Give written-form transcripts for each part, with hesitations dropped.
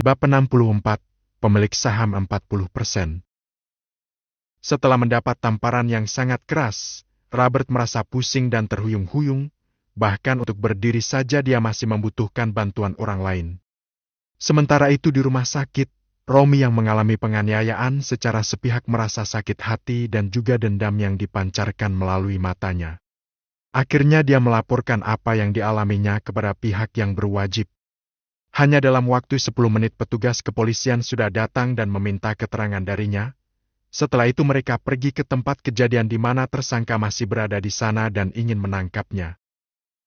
64, pemilik saham 40%. Setelah mendapat tamparan yang sangat keras, Robert merasa pusing dan terhuyung-huyung, bahkan untuk berdiri saja dia masih membutuhkan bantuan orang lain. Sementara itu di rumah sakit, Romy yang mengalami penganiayaan secara sepihak merasa sakit hati dan juga dendam yang dipancarkan melalui matanya. Akhirnya dia melaporkan apa yang dialaminya kepada pihak yang berwajib. Hanya dalam waktu 10 menit petugas kepolisian sudah datang dan meminta keterangan darinya. Setelah itu mereka pergi ke tempat kejadian di mana tersangka masih berada di sana dan ingin menangkapnya.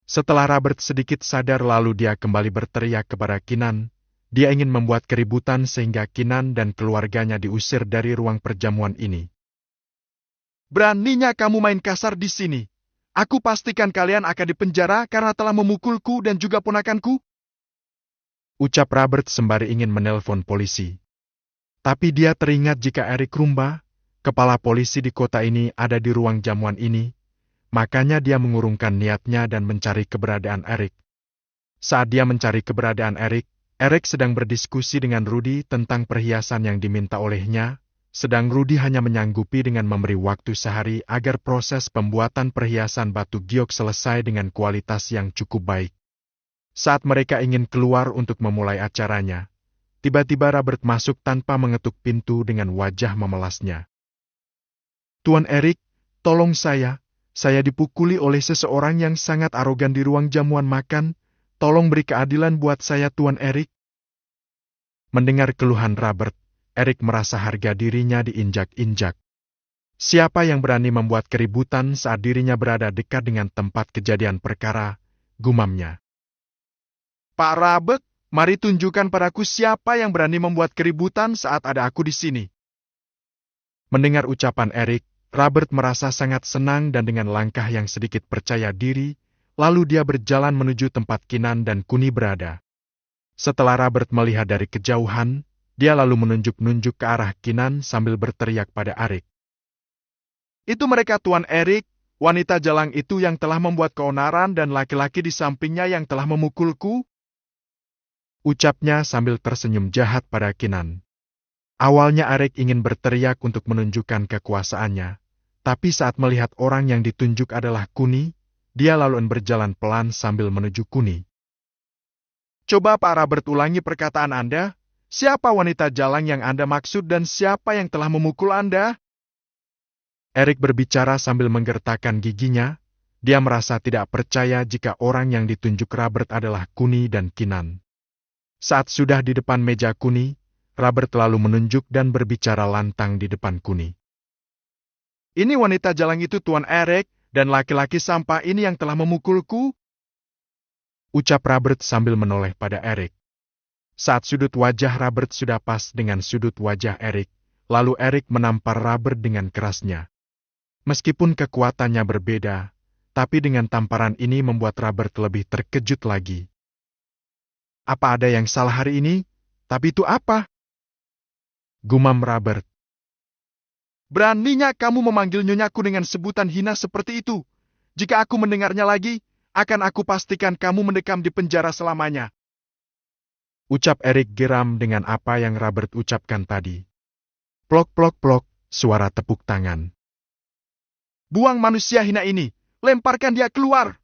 Setelah Robert sedikit sadar lalu dia kembali berteriak kepada Kinan. Dia ingin membuat keributan sehingga Kinan dan keluarganya diusir dari ruang perjamuan ini. "Beraninya kamu main kasar di sini. Aku pastikan kalian akan dipenjara karena telah memukulku dan juga ponakanku," ucap Robert sembari ingin menelpon polisi. Tapi dia teringat jika Eric Rumba, kepala polisi di kota ini ada di ruang jamuan ini, makanya dia mengurungkan niatnya dan mencari keberadaan Eric. Saat dia mencari keberadaan Eric sedang berdiskusi dengan Rudy tentang perhiasan yang diminta olehnya, sedang Rudy hanya menyanggupi dengan memberi waktu sehari agar proses pembuatan perhiasan batu giok selesai dengan kualitas yang cukup baik. Saat mereka ingin keluar untuk memulai acaranya, tiba-tiba Robert masuk tanpa mengetuk pintu dengan wajah memelasnya. "Tuan Eric, tolong saya dipukuli oleh seseorang yang sangat arogan di ruang jamuan makan. Tolong beri keadilan buat saya, Tuan Eric." Mendengar keluhan Robert, Eric merasa harga dirinya diinjak-injak. Siapa yang berani membuat keributan saat dirinya berada dekat dengan tempat kejadian perkara, gumamnya. "Pak Robert, mari tunjukkan padaku siapa yang berani membuat keributan saat ada aku di sini." Mendengar ucapan Eric, Robert merasa sangat senang dan dengan langkah yang sedikit percaya diri, lalu dia berjalan menuju tempat Kinan dan Kuni berada. Setelah Robert melihat dari kejauhan, dia lalu menunjuk-nunjuk ke arah Kinan sambil berteriak pada Eric. "Itu mereka, Tuan Eric, wanita jalang itu yang telah membuat keonaran dan laki-laki di sampingnya yang telah memukulku," ucapnya sambil tersenyum jahat pada Kinan. Awalnya Eric ingin berteriak untuk menunjukkan kekuasaannya, tapi saat melihat orang yang ditunjuk adalah Kuni, dia lalu berjalan pelan sambil menuju Kuni. "Coba Pak Robert ulangi perkataan Anda. Siapa wanita jalang yang Anda maksud dan siapa yang telah memukul Anda?" Eric berbicara sambil menggertakkan giginya. Dia merasa tidak percaya jika orang yang ditunjuk Robert adalah Kuni dan Kinan. Saat sudah di depan meja Kuni, Robert lalu menunjuk dan berbicara lantang di depan Kuni. "Ini wanita jalang itu, Tuan Eric, dan laki-laki sampah ini yang telah memukulku," ucap Robert sambil menoleh pada Eric. Saat sudut wajah Robert sudah pas dengan sudut wajah Eric, lalu Eric menampar Robert dengan kerasnya. Meskipun kekuatannya berbeda, tapi dengan tamparan ini membuat Robert lebih terkejut lagi. "Apa ada yang salah hari ini? Tapi itu apa?" gumam Robert. "Beraninya kamu memanggil nyonyaku dengan sebutan hina seperti itu. Jika aku mendengarnya lagi, akan aku pastikan kamu mendekam di penjara selamanya," ucap Eric geram dengan apa yang Robert ucapkan tadi. Plok plok plok, suara tepuk tangan. "Buang manusia hina ini, lemparkan dia keluar,"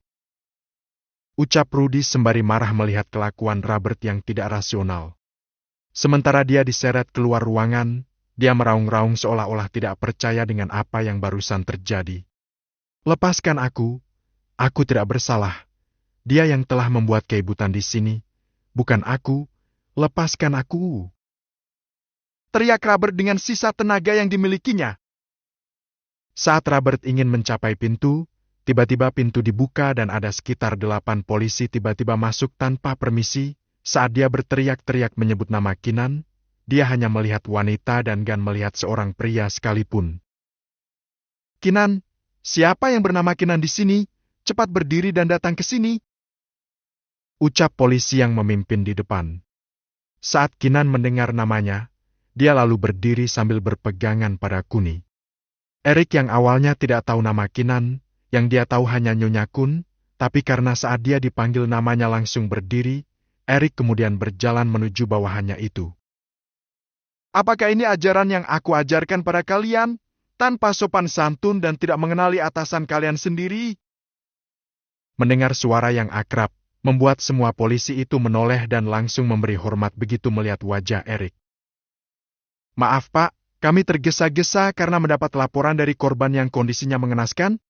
ucap Rudy sembari marah melihat kelakuan Robert yang tidak rasional. Sementara dia diseret keluar ruangan, dia meraung-raung seolah-olah tidak percaya dengan apa yang barusan terjadi. "Lepaskan aku tidak bersalah. Dia yang telah membuat keributan di sini, bukan aku. Lepaskan aku," teriak Robert dengan sisa tenaga yang dimilikinya. Saat Robert ingin mencapai pintu, tiba-tiba pintu dibuka dan ada sekitar 8 polisi tiba-tiba masuk tanpa permisi. Saat dia berteriak-teriak menyebut nama Kinan, dia hanya melihat wanita dan gan melihat seorang pria sekalipun. "Kinan, siapa yang bernama Kinan di sini? Cepat berdiri dan datang ke sini," ucap polisi yang memimpin di depan. Saat Kinan mendengar namanya, dia lalu berdiri sambil berpegangan pada Kuni. Eric yang awalnya tidak tahu nama Kinan, yang dia tahu hanya Nyonya Kun, tapi karena saat dia dipanggil namanya langsung berdiri, Erik kemudian berjalan menuju bawahannya itu. Apakah ini ajaran yang aku ajarkan pada kalian? Tanpa sopan santun dan tidak mengenali atasan kalian sendiri? Mendengar suara yang akrab, membuat semua polisi itu menoleh dan langsung memberi hormat begitu melihat wajah Erik. Maaf Pak, kami tergesa-gesa karena mendapat laporan dari korban yang kondisinya mengenaskan.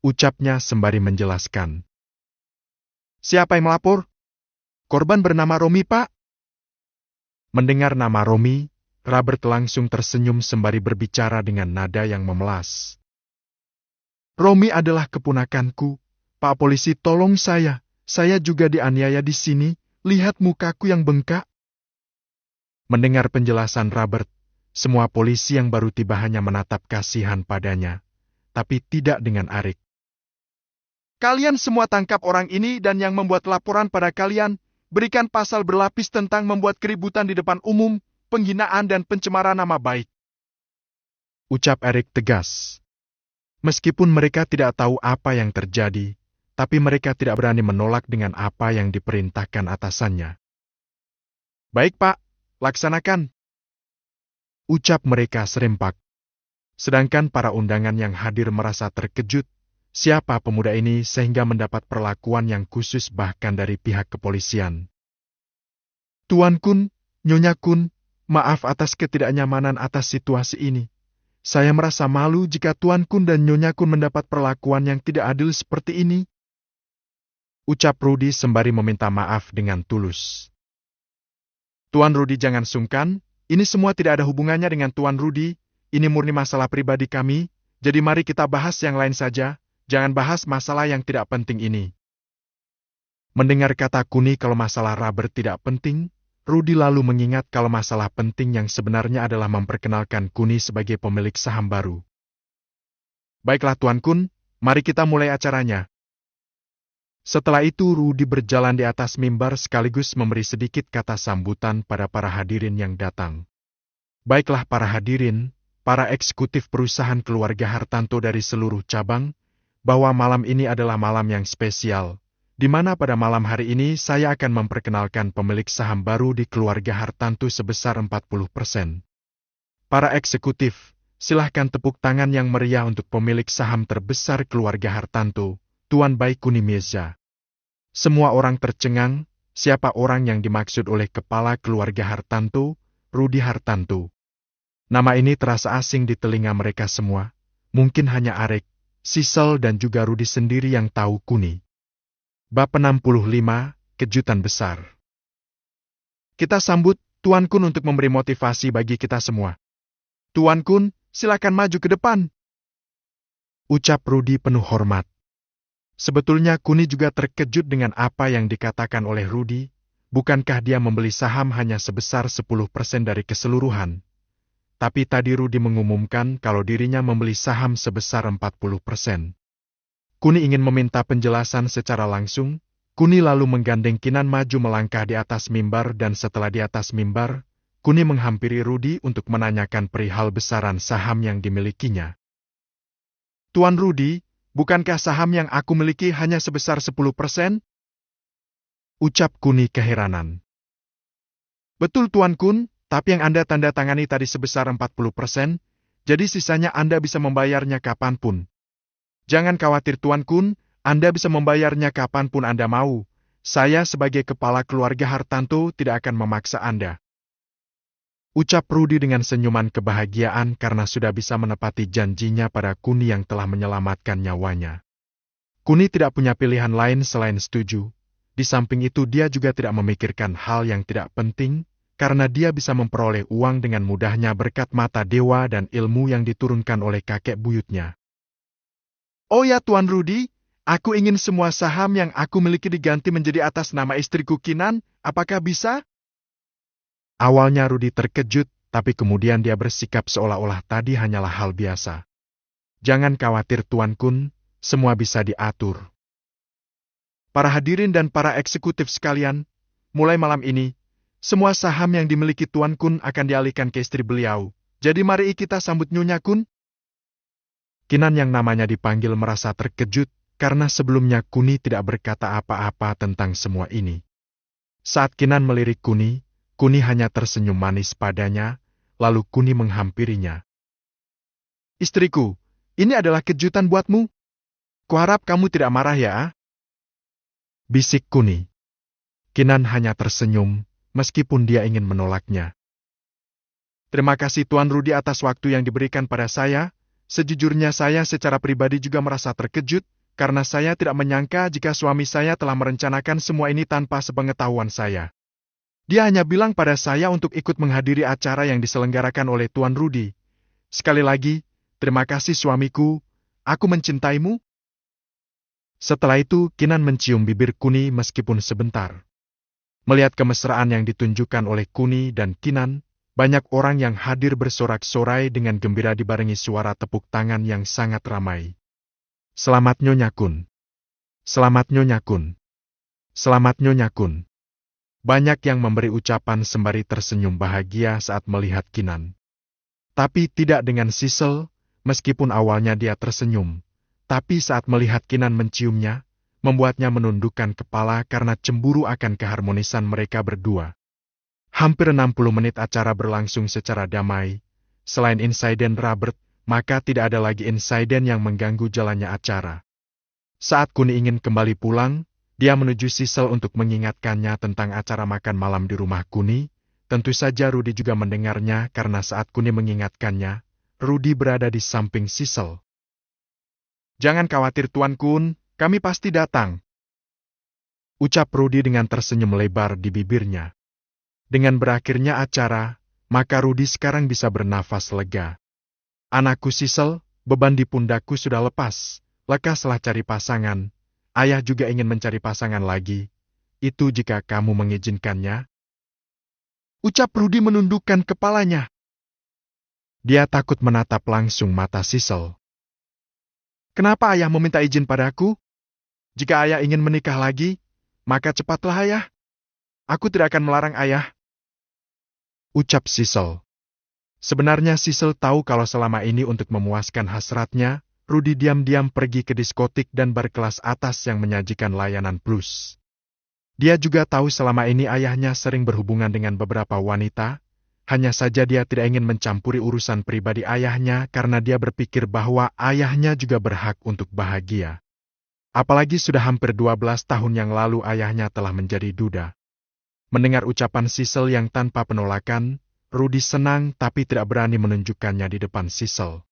Ucapnya sembari menjelaskan. Siapa yang melapor? Korban bernama Romi, Pak. Mendengar nama Romi, Robert langsung tersenyum sembari berbicara dengan nada yang memelas. Romi adalah keponakanku. Pak polisi, tolong saya. Saya juga dianiaya di sini. Lihat mukaku yang bengkak. Mendengar penjelasan Robert, semua polisi yang baru tiba hanya menatap kasihan padanya, tapi tidak dengan Erik. Kalian semua tangkap orang ini dan yang membuat laporan pada kalian, berikan pasal berlapis tentang membuat keributan di depan umum, penghinaan dan pencemaran nama baik. Ucap Erik tegas. Meskipun mereka tidak tahu apa yang terjadi, tapi mereka tidak berani menolak dengan apa yang diperintahkan atasannya. Baik Pak, laksanakan. Ucap mereka serempak. Sedangkan para undangan yang hadir merasa terkejut, siapa pemuda ini sehingga mendapat perlakuan yang khusus bahkan dari pihak kepolisian. Tuan Kun, Nyonya Kun, maaf atas ketidaknyamanan atas situasi ini. Saya merasa malu jika Tuan Kun dan Nyonya Kun mendapat perlakuan yang tidak adil seperti ini. Ucap Rudy sembari meminta maaf dengan tulus. Tuan Rudy jangan sungkan, ini semua tidak ada hubungannya dengan Tuan Rudy, ini murni masalah pribadi kami, jadi mari kita bahas yang lain saja, jangan bahas masalah yang tidak penting ini. Mendengar kata Kuni kalau masalah Robert tidak penting, Rudy lalu mengingat kalau masalah penting yang sebenarnya adalah memperkenalkan Kuni sebagai pemilik saham baru. Baiklah Tuan Kun, mari kita mulai acaranya. Setelah itu Rudy berjalan di atas mimbar sekaligus memberi sedikit kata sambutan pada para hadirin yang datang. Baiklah para hadirin, para eksekutif perusahaan keluarga Hartanto dari seluruh cabang, bahwa malam ini adalah malam yang spesial, di mana pada malam hari ini saya akan memperkenalkan pemilik saham baru di keluarga Hartanto sebesar 40%. Para eksekutif, silahkan tepuk tangan yang meriah untuk pemilik saham terbesar keluarga Hartanto, Tuan Baikuni Mirza. Semua orang tercengang, siapa orang yang dimaksud oleh kepala keluarga Hartanto, Rudy Hartanto. Nama ini terasa asing di telinga mereka semua, mungkin hanya Erik, Sisel dan juga Rudy sendiri yang tahu Kuni. Bab 65, Kejutan Besar. Kita sambut Tuan Kun untuk memberi motivasi bagi kita semua. Tuan Kun, silakan maju ke depan. Ucap Rudy penuh hormat. Sebetulnya Kuni juga terkejut dengan apa yang dikatakan oleh Rudy, bukankah dia membeli saham hanya sebesar 10% dari keseluruhan. Tapi tadi Rudy mengumumkan kalau dirinya membeli saham sebesar 40%. Kuni ingin meminta penjelasan secara langsung, Kuni lalu menggandeng Kinan maju melangkah di atas mimbar dan setelah di atas mimbar, Kuni menghampiri Rudy untuk menanyakan perihal besaran saham yang dimilikinya. Tuan Rudy, bukankah saham yang aku miliki hanya sebesar 10%? Ucap Kuni keheranan. Betul Tuan Kun, tapi yang Anda tanda tangani tadi sebesar 40%, jadi sisanya Anda bisa membayarnya kapanpun. Jangan khawatir Tuan Kun, Anda bisa membayarnya kapanpun Anda mau. Saya sebagai kepala keluarga Hartanto tidak akan memaksa Anda. Ucap Rudy dengan senyuman kebahagiaan karena sudah bisa menepati janjinya pada Kuni yang telah menyelamatkan nyawanya. Kuni tidak punya pilihan lain selain setuju. Di samping itu dia juga tidak memikirkan hal yang tidak penting, karena dia bisa memperoleh uang dengan mudahnya berkat mata dewa dan ilmu yang diturunkan oleh kakek buyutnya. Oh ya Tuan Rudy, aku ingin semua saham yang aku miliki diganti menjadi atas nama istriku Kinan, apakah bisa? Awalnya Rudy terkejut, tapi kemudian dia bersikap seolah-olah tadi hanyalah hal biasa. Jangan khawatir Tuan Kun, semua bisa diatur. Para hadirin dan para eksekutif sekalian, mulai malam ini, semua saham yang dimiliki Tuan Kun akan dialihkan ke istri beliau. Jadi mari kita sambut Nyonya Kun. Kinan yang namanya dipanggil merasa terkejut, karena sebelumnya Kuni tidak berkata apa-apa tentang semua ini. Saat Kinan melirik Kuni, Kuni hanya tersenyum manis padanya, lalu Kuni menghampirinya. Istriku, ini adalah kejutan buatmu. Kuharap kamu tidak marah ya? Bisik Kuni. Kinan hanya tersenyum, meskipun dia ingin menolaknya. Terima kasih Tuan Rudi atas waktu yang diberikan pada saya. Sejujurnya saya secara pribadi juga merasa terkejut, karena saya tidak menyangka jika suami saya telah merencanakan semua ini tanpa sepengetahuan saya. Dia hanya bilang pada saya untuk ikut menghadiri acara yang diselenggarakan oleh Tuan Rudi. Sekali lagi, terima kasih suamiku, aku mencintaimu. Setelah itu, Kinan mencium bibir Kuni meskipun sebentar. Melihat kemesraan yang ditunjukkan oleh Kuni dan Kinan, banyak orang yang hadir bersorak-sorai dengan gembira dibarengi suara tepuk tangan yang sangat ramai. Selamat Nyonya Kun. Selamat Nyonya Kun. Selamat Nyonya Kun. Banyak yang memberi ucapan sembari tersenyum bahagia saat melihat Kinan. Tapi tidak dengan Sisel, meskipun awalnya dia tersenyum. Tapi saat melihat Kinan menciumnya, membuatnya menundukkan kepala karena cemburu akan keharmonisan mereka berdua. Hampir 60 menit acara berlangsung secara damai. Selain insiden Robert, maka tidak ada lagi insiden yang mengganggu jalannya acara. Saat Kuni ingin kembali pulang, dia menuju Sisel untuk mengingatkannya tentang acara makan malam di rumah Kuni. Tentu saja Rudi juga mendengarnya karena saat Kuni mengingatkannya, Rudi berada di samping Sisel. Jangan khawatir Tuan Kun, kami pasti datang. Ucap Rudi dengan tersenyum lebar di bibirnya. Dengan berakhirnya acara, maka Rudi sekarang bisa bernafas lega. Anakku Sisel, beban di pundakku sudah lepas. Lekaslah cari pasangan. Ayah juga ingin mencari pasangan lagi. Itu jika kamu mengizinkannya. Ucap Rudi menundukkan kepalanya. Dia takut menatap langsung mata Sisel. Kenapa ayah meminta izin padaku? Jika ayah ingin menikah lagi, maka cepatlah ayah. Aku tidak akan melarang ayah. Ucap Sisel. Sebenarnya Sisel tahu kalau selama ini untuk memuaskan hasratnya, Rudi diam-diam pergi ke diskotik dan bar kelas atas yang menyajikan layanan plus. Dia juga tahu selama ini ayahnya sering berhubungan dengan beberapa wanita, hanya saja dia tidak ingin mencampuri urusan pribadi ayahnya karena dia berpikir bahwa ayahnya juga berhak untuk bahagia. Apalagi sudah hampir 12 tahun yang lalu ayahnya telah menjadi duda. Mendengar ucapan Sisel yang tanpa penolakan, Rudi senang tapi tidak berani menunjukkannya di depan Sisel.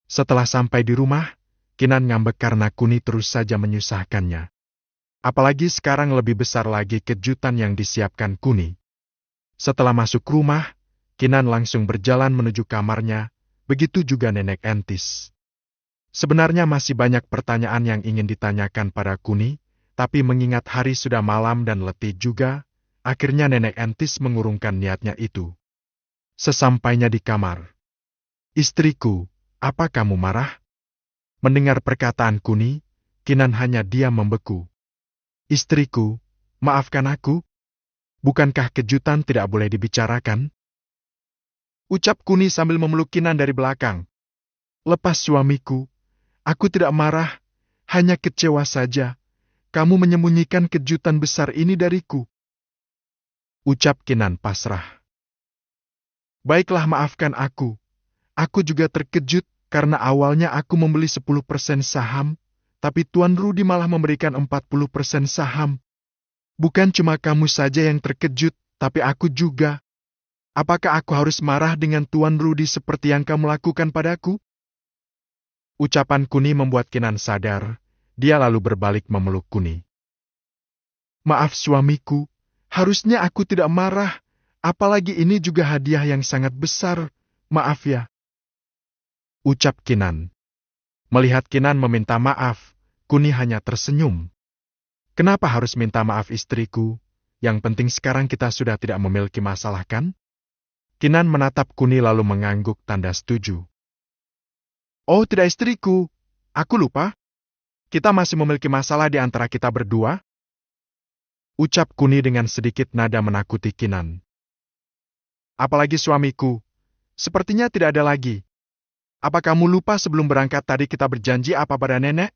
Setelah sampai di rumah, Kinan ngambek karena Kuni terus saja menyusahkannya. Apalagi sekarang lebih besar lagi kejutan yang disiapkan Kuni. Setelah masuk rumah, Kinan langsung berjalan menuju kamarnya, begitu juga Nenek Entis. Sebenarnya masih banyak pertanyaan yang ingin ditanyakan pada Kuni, tapi mengingat hari sudah malam dan letih juga, akhirnya Nenek Entis mengurungkan niatnya itu. Sesampainya di kamar. Istriku, apa kamu marah? Mendengar perkataan Kuni, Kinan hanya diam membeku. Istriku, maafkan aku. Bukankah kejutan tidak boleh dibicarakan? Ucap Kuni sambil memeluk Kinan dari belakang. Lepas suamiku, aku tidak marah, hanya kecewa saja. Kamu menyembunyikan kejutan besar ini dariku. Ucap Kinan pasrah. Baiklah maafkan aku. Aku juga terkejut karena awalnya aku membeli 10% saham, tapi Tuan Rudi malah memberikan 40% saham. Bukan cuma kamu saja yang terkejut, tapi aku juga. Apakah aku harus marah dengan Tuan Rudi seperti yang kamu lakukan padaku? Ucapan Kuni membuat Kinan sadar, dia lalu berbalik memeluk Kuni. Maaf suamiku, harusnya aku tidak marah. Apalagi ini juga hadiah yang sangat besar. Maaf ya. Ucap Kinan. Melihat Kinan meminta maaf, Kuni hanya tersenyum. Kenapa harus minta maaf istriku? Yang penting sekarang kita sudah tidak memiliki masalah kan? Kinan menatap Kuni lalu mengangguk tanda setuju. Oh tidak istriku, aku lupa. Kita masih memiliki masalah di antara kita berdua. Ucap Kuni dengan sedikit nada menakuti Kinan. Apalagi suamiku, sepertinya tidak ada lagi. Apa kamu lupa sebelum berangkat tadi kita berjanji apa pada nenek?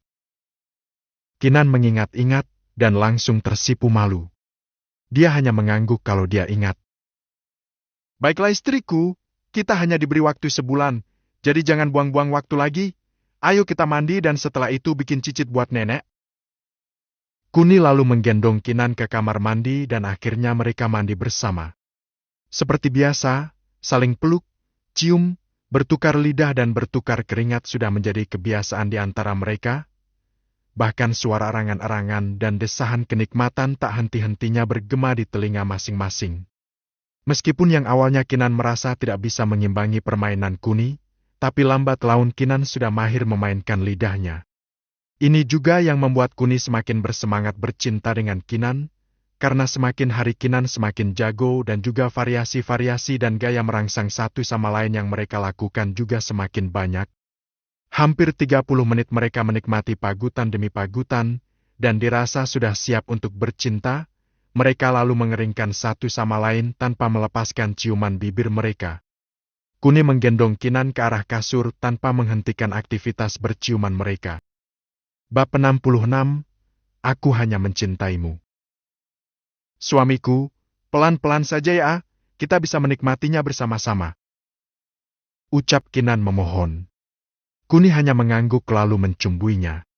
Kinan mengingat-ingat dan langsung tersipu malu. Dia hanya mengangguk kalau dia ingat. Baiklah istriku, kita hanya diberi waktu sebulan, jadi jangan buang-buang waktu lagi. Ayo kita mandi dan setelah itu bikin cicit buat nenek. Kuni lalu menggendong Kinan ke kamar mandi dan akhirnya mereka mandi bersama. Seperti biasa, saling peluk, cium, bertukar lidah dan bertukar keringat sudah menjadi kebiasaan di antara mereka. Bahkan suara arangan-arangan dan desahan kenikmatan tak henti-hentinya bergema di telinga masing-masing. Meskipun yang awalnya Kinan merasa tidak bisa mengimbangi permainan Kuni, tapi lambat laun Kinan sudah mahir memainkan lidahnya. Ini juga yang membuat Kuni semakin bersemangat bercinta dengan Kinan, karena semakin hari Kinan semakin jago dan juga variasi-variasi dan gaya merangsang satu sama lain yang mereka lakukan juga semakin banyak. Hampir 30 menit mereka menikmati pagutan demi pagutan, dan dirasa sudah siap untuk bercinta, mereka lalu mengeringkan satu sama lain tanpa melepaskan ciuman bibir mereka. Kuni menggendong Kinan ke arah kasur tanpa menghentikan aktivitas berciuman mereka. Bab 66, Aku Hanya Mencintaimu. Suamiku, pelan-pelan saja ya, kita bisa menikmatinya bersama-sama. Ucap Kinan memohon. Kuni hanya mengangguk lalu mencumbuinya.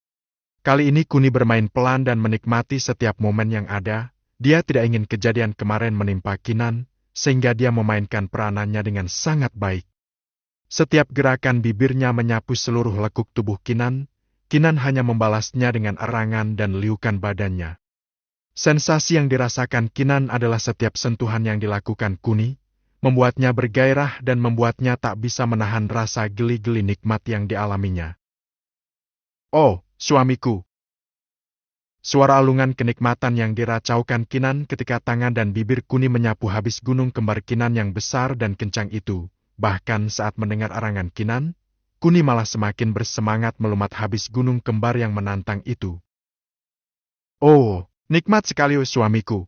Kali ini Kuni bermain pelan dan menikmati setiap momen yang ada. Dia tidak ingin kejadian kemarin menimpa Kinan, sehingga dia memainkan peranannya dengan sangat baik. Setiap gerakan bibirnya menyapu seluruh lekuk tubuh Kinan, Kinan hanya membalasnya dengan erangan dan liukan badannya. Sensasi yang dirasakan Kinan adalah setiap sentuhan yang dilakukan Kuni, membuatnya bergairah dan membuatnya tak bisa menahan rasa geli-geli nikmat yang dialaminya. Oh, suamiku! Suara alungan kenikmatan yang diracaukan Kinan ketika tangan dan bibir Kuni menyapu habis gunung kembar Kinan yang besar dan kencang itu. Bahkan saat mendengar arangan Kinan, Kuni malah semakin bersemangat melumat habis gunung kembar yang menantang itu. Oh, nikmat sekali suamiku!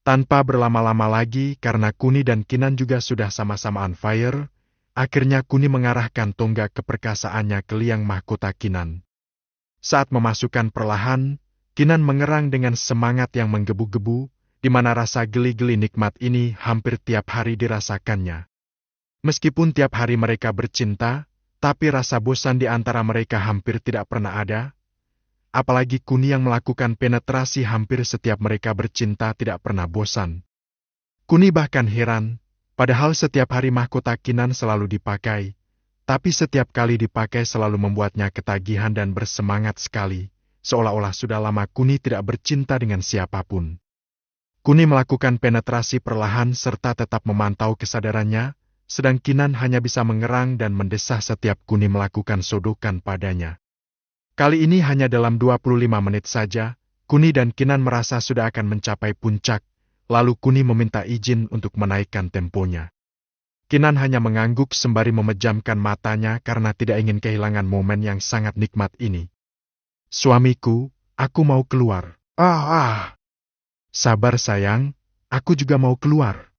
Tanpa berlama-lama lagi karena Kuni dan Kinan juga sudah sama-sama on fire, akhirnya Kuni mengarahkan tonggak keperkasaannya ke liang mahkota Kinan. Saat memasukkan perlahan, Kinan mengerang dengan semangat yang menggebu-gebu, di mana rasa geli-geli nikmat ini hampir tiap hari dirasakannya. Meskipun tiap hari mereka bercinta, tapi rasa bosan di antara mereka hampir tidak pernah ada. Apalagi Kuni yang melakukan penetrasi hampir setiap mereka bercinta tidak pernah bosan. Kuni bahkan heran, padahal setiap hari mahkota Kinan selalu dipakai, tapi setiap kali dipakai selalu membuatnya ketagihan dan bersemangat sekali, seolah-olah sudah lama Kuni tidak bercinta dengan siapapun. Kuni melakukan penetrasi perlahan serta tetap memantau kesadarannya, sedang Kinan hanya bisa mengerang dan mendesah setiap Kuni melakukan sodokan padanya. Kali ini hanya dalam 25 menit saja, Kuni dan Kinan merasa sudah akan mencapai puncak, lalu Kuni meminta izin untuk menaikkan temponya. Kinan hanya mengangguk sembari memejamkan matanya karena tidak ingin kehilangan momen yang sangat nikmat ini. Suamiku, aku mau keluar. Sabar sayang, aku juga mau keluar.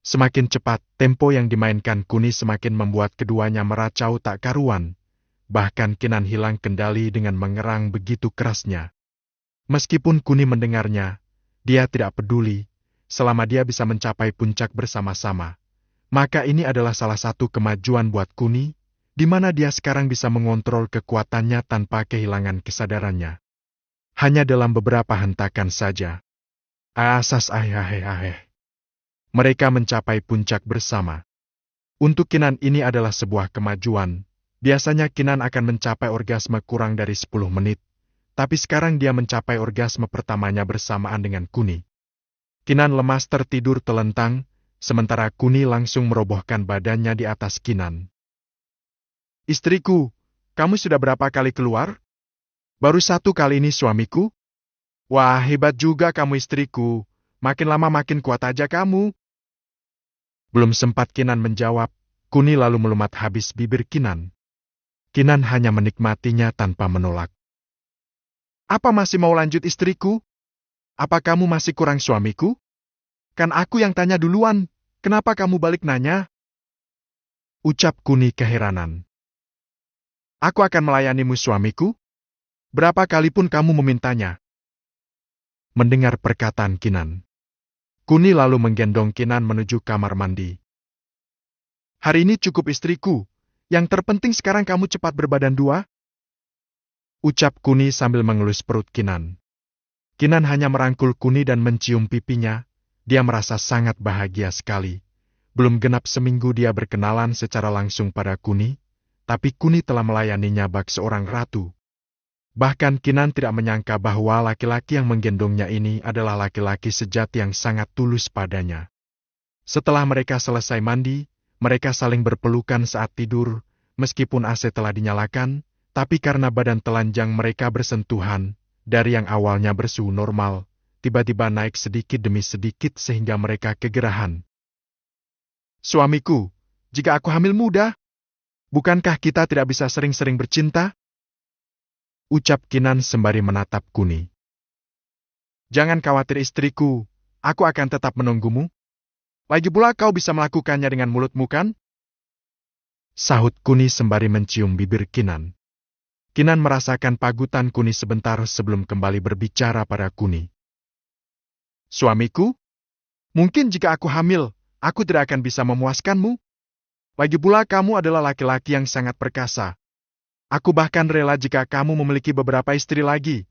Semakin cepat, tempo yang dimainkan Kuni semakin membuat keduanya meracau tak karuan. Bahkan Kinan hilang kendali dengan mengerang begitu kerasnya. Meskipun Kuni mendengarnya, dia tidak peduli, selama dia bisa mencapai puncak bersama-sama. Maka ini adalah salah satu kemajuan buat Kuni, di mana dia sekarang bisa mengontrol kekuatannya tanpa kehilangan kesadarannya. Hanya dalam beberapa hentakan saja. Mereka mencapai puncak bersama. Untuk Kinan ini adalah sebuah kemajuan. Biasanya Kinan akan mencapai orgasme kurang dari 10 menit, tapi sekarang dia mencapai orgasme pertamanya bersamaan dengan Kuni. Kinan lemas tertidur telentang, sementara Kuni langsung merobohkan badannya di atas Kinan. Istriku, kamu sudah berapa kali keluar? Baru 1 kali ini suamiku. Wah, hebat juga kamu istriku. Makin lama makin kuat aja kamu. Belum sempat Kinan menjawab, Kuni lalu melumat habis bibir Kinan. Kinan hanya menikmatinya tanpa menolak. Apa masih mau lanjut istriku? Apa kamu masih kurang suamiku? Kan aku yang tanya duluan, kenapa kamu balik nanya? Ucap Kuni keheranan. Aku akan melayanimu suamiku. Berapa kali pun kamu memintanya. mendengar perkataan Kinan. Kuni lalu menggendong Kinan menuju kamar mandi. Hari ini cukup istriku, yang terpenting sekarang kamu cepat berbadan dua, ucap Kuni sambil mengelus perut Kinan. Kinan hanya merangkul Kuni dan mencium pipinya, dia merasa sangat bahagia sekali. Belum genap seminggu dia berkenalan secara langsung pada Kuni, tapi Kuni telah melayaninya bak seorang ratu. Bahkan Kinan tidak menyangka bahwa laki-laki yang menggendongnya ini adalah laki-laki sejati yang sangat tulus padanya. Setelah mereka selesai mandi, mereka saling berpelukan saat tidur, meskipun AC telah dinyalakan, tapi karena badan telanjang mereka bersentuhan, dari yang awalnya bersuhu normal, tiba-tiba naik sedikit demi sedikit sehingga mereka kegerahan. Suamiku, jika aku hamil muda, bukankah kita tidak bisa sering-sering bercinta? Ucap Kinan sembari menatap Kuni. Jangan khawatir istriku, aku akan tetap menunggumu. Lagi pula kau bisa melakukannya dengan mulutmu kan? Sahut Kuni sembari mencium bibir Kinan. Kinan merasakan pagutan Kuni sebentar sebelum kembali berbicara pada Kuni. Suamiku, mungkin jika aku hamil, aku tidak akan bisa memuaskanmu. Lagi pula kamu adalah laki-laki yang sangat perkasa. Aku bahkan rela jika kamu memiliki beberapa istri lagi.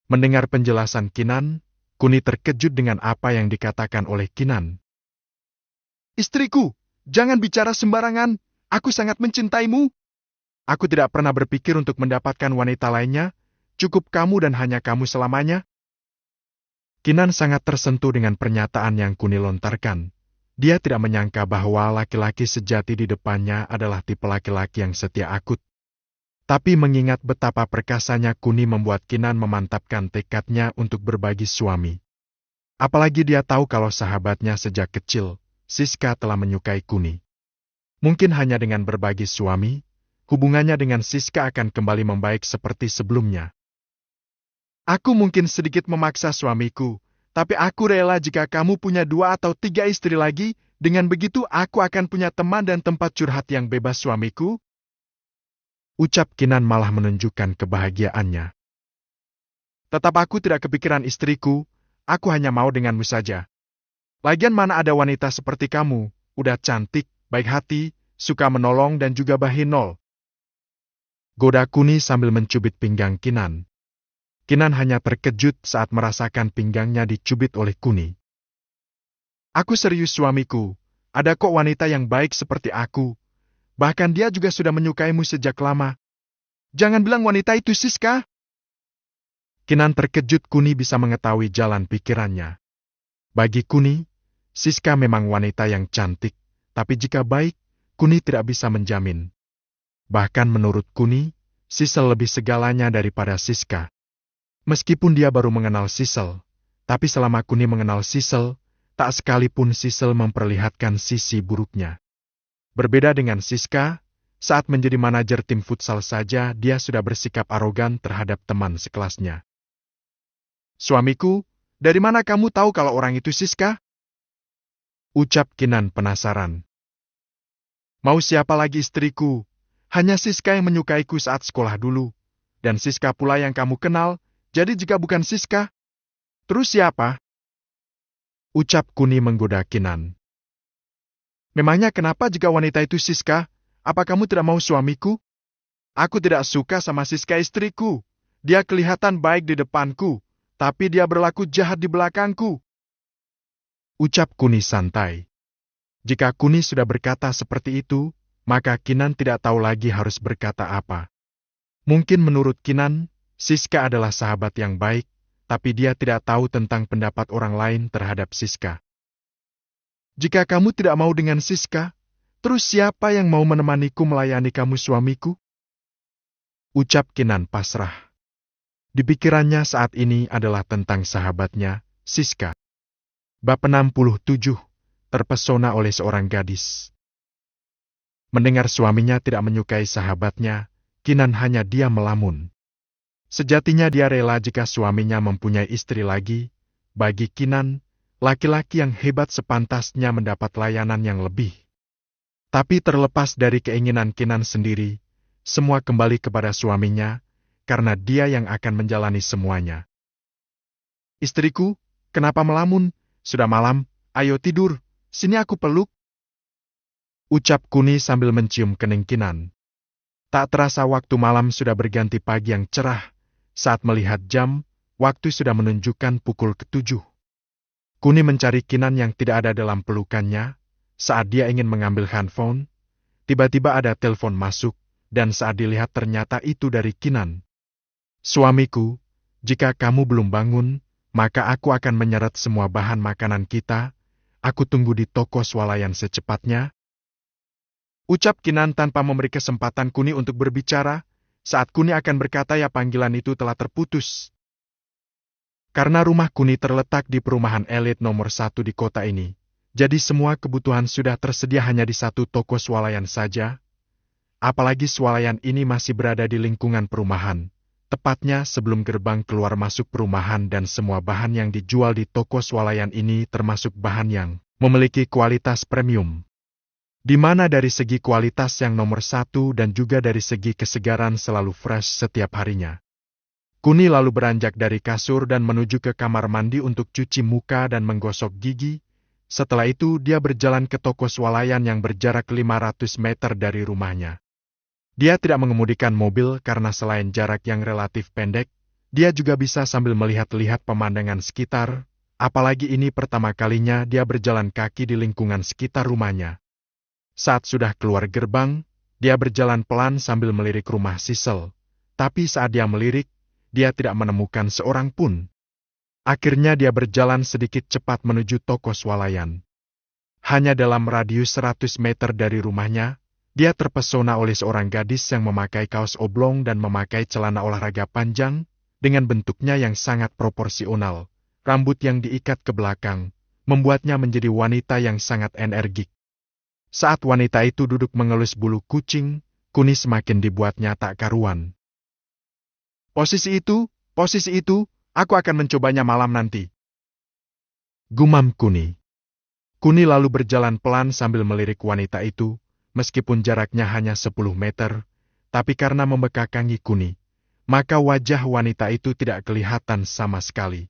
Mendengar penjelasan Kinan, Kuni terkejut dengan apa yang dikatakan oleh Kinan. Istriku, jangan bicara sembarangan. Aku sangat mencintaimu. Aku tidak pernah berpikir untuk mendapatkan wanita lainnya. Cukup kamu dan hanya kamu selamanya. Kinan sangat tersentuh dengan pernyataan yang Kuni lontarkan. Dia tidak menyangka bahwa laki-laki sejati di depannya adalah tipe laki-laki yang setia akut. Tapi mengingat betapa perkasanya Kuni membuat Kinan memantapkan tekadnya untuk berbagi suami. Apalagi dia tahu kalau sahabatnya sejak kecil, Siska telah menyukai Kuni. Mungkin hanya dengan berbagi suami, hubungannya dengan Siska akan kembali membaik seperti sebelumnya. Aku mungkin sedikit memaksa suamiku, tapi aku rela jika kamu punya 2 atau 3 istri lagi, dengan begitu aku akan punya teman dan tempat curhat yang bebas suamiku. Ucap Kinan malah menunjukkan kebahagiaannya. Tetap aku tidak kepikiran istriku, aku hanya mau denganmu saja. Lagian mana ada wanita seperti kamu, udah cantik, baik hati, suka menolong dan juga bahinol. Goda Kuni sambil mencubit pinggang Kinan. Kinan hanya terkejut saat merasakan pinggangnya dicubit oleh Kuni. Aku serius suamiku, ada kok wanita yang baik seperti aku. Bahkan dia juga sudah menyukaimu sejak lama. Jangan bilang wanita itu Siska. Kinan terkejut Kuni bisa mengetahui jalan pikirannya. Bagi Kuni, Siska memang wanita yang cantik, tapi jika baik, Kuni tidak bisa menjamin. Bahkan menurut Kuni, Sisel lebih segalanya daripada Siska. Meskipun dia baru mengenal Sisel, tapi selama Kuni mengenal Sisel, tak sekalipun Sisel memperlihatkan sisi buruknya. Berbeda dengan Siska, saat menjadi manajer tim futsal saja dia sudah bersikap arogan terhadap teman sekelasnya. Suamiku, dari mana kamu tahu kalau orang itu Siska? Ucap Kinan penasaran. Mau siapa lagi istriku? Hanya Siska yang menyukaiku saat sekolah dulu. Dan Siska pula yang kamu kenal, jadi jika bukan Siska, terus siapa? Ucap Kuni menggoda Kinan. Memangnya kenapa jika wanita itu Siska? Apa kamu tidak mau suamiku? Aku tidak suka sama Siska istriku. Dia kelihatan baik di depanku, tapi dia berlaku jahat di belakangku. Ucap Kuni santai. Jika Kuni sudah berkata seperti itu, maka Kinan tidak tahu lagi harus berkata apa. Mungkin menurut Kinan, Siska adalah sahabat yang baik, tapi dia tidak tahu tentang pendapat orang lain terhadap Siska. Jika kamu tidak mau dengan Siska, terus siapa yang mau menemaniku melayani kamu suamiku? Ucap Kinan pasrah. Di pikirannya saat ini adalah tentang sahabatnya, Siska. Bab 67, terpesona oleh seorang gadis. Mendengar suaminya tidak menyukai sahabatnya, Kinan hanya diam melamun. Sejatinya dia rela jika suaminya mempunyai istri lagi. Bagi Kinan, laki-laki yang hebat sepantasnya mendapat layanan yang lebih. Tapi terlepas dari keinginan Kinan sendiri, semua kembali kepada suaminya, karena dia yang akan menjalani semuanya. Istriku, kenapa melamun? Sudah malam, ayo tidur, sini aku peluk. Ucap Kuni sambil mencium kening Kinan. Tak terasa waktu malam sudah berganti pagi yang cerah. Saat melihat jam, waktu sudah menunjukkan pukul ke-7. Kuni mencari Kinan yang tidak ada dalam pelukannya. Saat dia ingin mengambil handphone, tiba-tiba ada telepon masuk, dan saat dilihat ternyata itu dari Kinan. Suamiku, jika kamu belum bangun, maka aku akan menyeret semua bahan makanan kita. Aku tunggu di toko swalayan secepatnya. Ucap Kinan tanpa memberi kesempatan Kuni untuk berbicara. Saat Kuni akan berkata ya panggilan itu telah terputus. Karena rumah Kuni terletak di perumahan elit nomor 1 di kota ini, jadi semua kebutuhan sudah tersedia hanya di satu toko swalayan saja. Apalagi swalayan ini masih berada di lingkungan perumahan, tepatnya sebelum gerbang keluar masuk perumahan dan semua bahan yang dijual di toko swalayan ini termasuk bahan yang memiliki kualitas premium. Di mana dari segi kualitas yang nomor 1 dan juga dari segi kesegaran selalu fresh setiap harinya. Kuni lalu beranjak dari kasur dan menuju ke kamar mandi untuk cuci muka dan menggosok gigi. Setelah itu dia berjalan ke toko swalayan yang berjarak 500 meter dari rumahnya. Dia tidak mengemudikan mobil karena selain jarak yang relatif pendek, dia juga bisa sambil melihat-lihat pemandangan sekitar, apalagi ini pertama kalinya dia berjalan kaki di lingkungan sekitar rumahnya. Saat sudah keluar gerbang, dia berjalan pelan sambil melirik rumah Sisel. Tapi saat dia melirik, dia tidak menemukan seorang pun. Akhirnya dia berjalan sedikit cepat menuju toko swalayan. Hanya dalam radius 100 meter dari rumahnya, dia terpesona oleh seorang gadis yang memakai kaos oblong dan memakai celana olahraga panjang, dengan bentuknya yang sangat proporsional. Rambut yang diikat ke belakang, membuatnya menjadi wanita yang sangat energik. Saat wanita itu duduk mengelus bulu kucing, Kuni semakin dibuatnya tak karuan. Posisi itu, aku akan mencobanya malam nanti. Gumam Kuni. Kuni lalu berjalan pelan sambil melirik wanita itu, meskipun jaraknya hanya 10 meter, tapi karena membekakangi Kuni, maka wajah wanita itu tidak kelihatan sama sekali.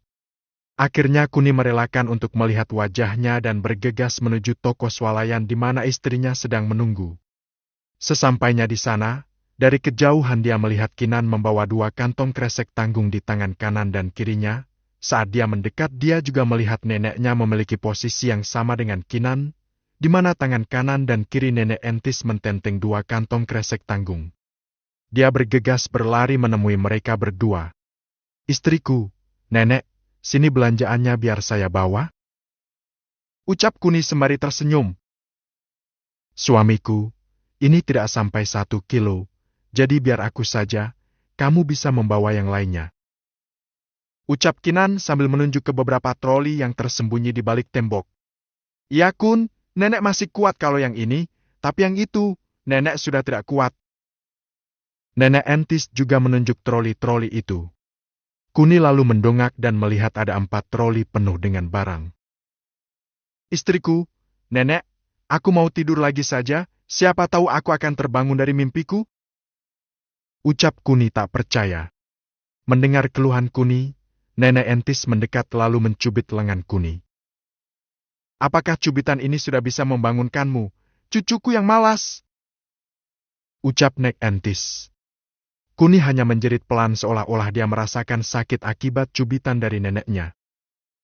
Akhirnya Kuni merelakan untuk melihat wajahnya dan bergegas menuju toko swalayan di mana istrinya sedang menunggu. Sesampainya di sana, dari kejauhan dia melihat Kinan membawa 2 kantong kresek tanggung di tangan kanan dan kirinya. Saat dia mendekat dia juga melihat neneknya memiliki posisi yang sama dengan Kinan, di mana tangan kanan dan kiri nenek Entis mententeng 2 kantong kresek tanggung. Dia bergegas berlari menemui mereka berdua. Istriku, nenek, sini belanjaannya biar saya bawa. Ucap Kuni sembari tersenyum. Suamiku, ini tidak sampai 1 kilo, jadi biar aku saja, kamu bisa membawa yang lainnya. Ucap Kinan sambil menunjuk ke beberapa troli yang tersembunyi di balik tembok. Ya Kun, nenek masih kuat kalau yang ini, tapi yang itu, nenek sudah tidak kuat. Nenek Entis juga menunjuk troli-troli itu. Kuni lalu mendongak dan melihat ada 4 troli penuh dengan barang. Istriku, nenek, aku mau tidur lagi saja, siapa tahu aku akan terbangun dari mimpiku? Ucap Kuni tak percaya. Mendengar keluhan Kuni, nenek Entis mendekat lalu mencubit lengan Kuni. Apakah cubitan ini sudah bisa membangunkanmu, cucuku yang malas? Ucap Nek Entis. Kuni hanya menjerit pelan seolah-olah dia merasakan sakit akibat cubitan dari neneknya.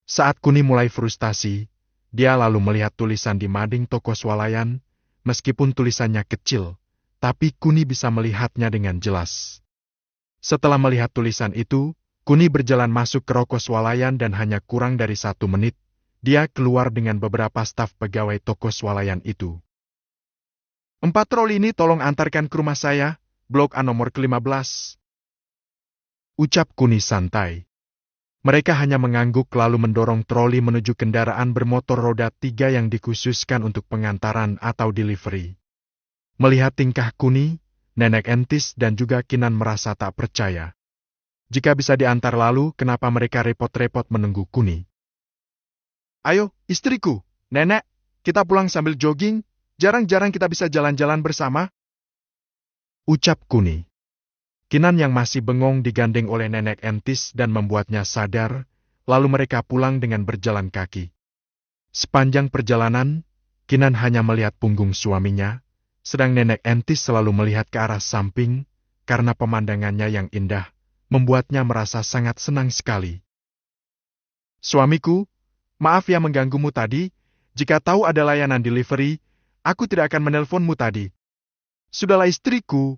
Saat Kuni mulai frustasi, dia lalu melihat tulisan di mading toko swalayan, meskipun tulisannya kecil, tapi Kuni bisa melihatnya dengan jelas. Setelah melihat tulisan itu, Kuni berjalan masuk ke toko swalayan dan hanya kurang dari 1 menit, dia keluar dengan beberapa staf pegawai toko swalayan itu. 4 troli ini tolong antarkan ke rumah saya, Blok A nomor ke-15. Ucap Kuni santai. Mereka hanya mengangguk lalu mendorong troli menuju kendaraan bermotor roda 3 yang dikhususkan untuk pengantaran atau delivery. Melihat tingkah Kuni, nenek Entis dan juga Kinan merasa tak percaya. Jika bisa diantar lalu, kenapa mereka repot-repot menunggu Kuni? Ayo, istriku, nenek, kita pulang sambil jogging, jarang-jarang kita bisa jalan-jalan bersama. Ucap Kuni. Kinan yang masih bengong digandeng oleh nenek Entis dan membuatnya sadar, lalu mereka pulang dengan berjalan kaki. Sepanjang perjalanan, Kinan hanya melihat punggung suaminya, sedang Nenek Entis selalu melihat ke arah samping, karena pemandangannya yang indah, membuatnya merasa sangat senang sekali. Suamiku, maaf ya mengganggumu tadi, jika tahu ada layanan delivery, aku tidak akan menelponmu tadi. Sudahlah istriku,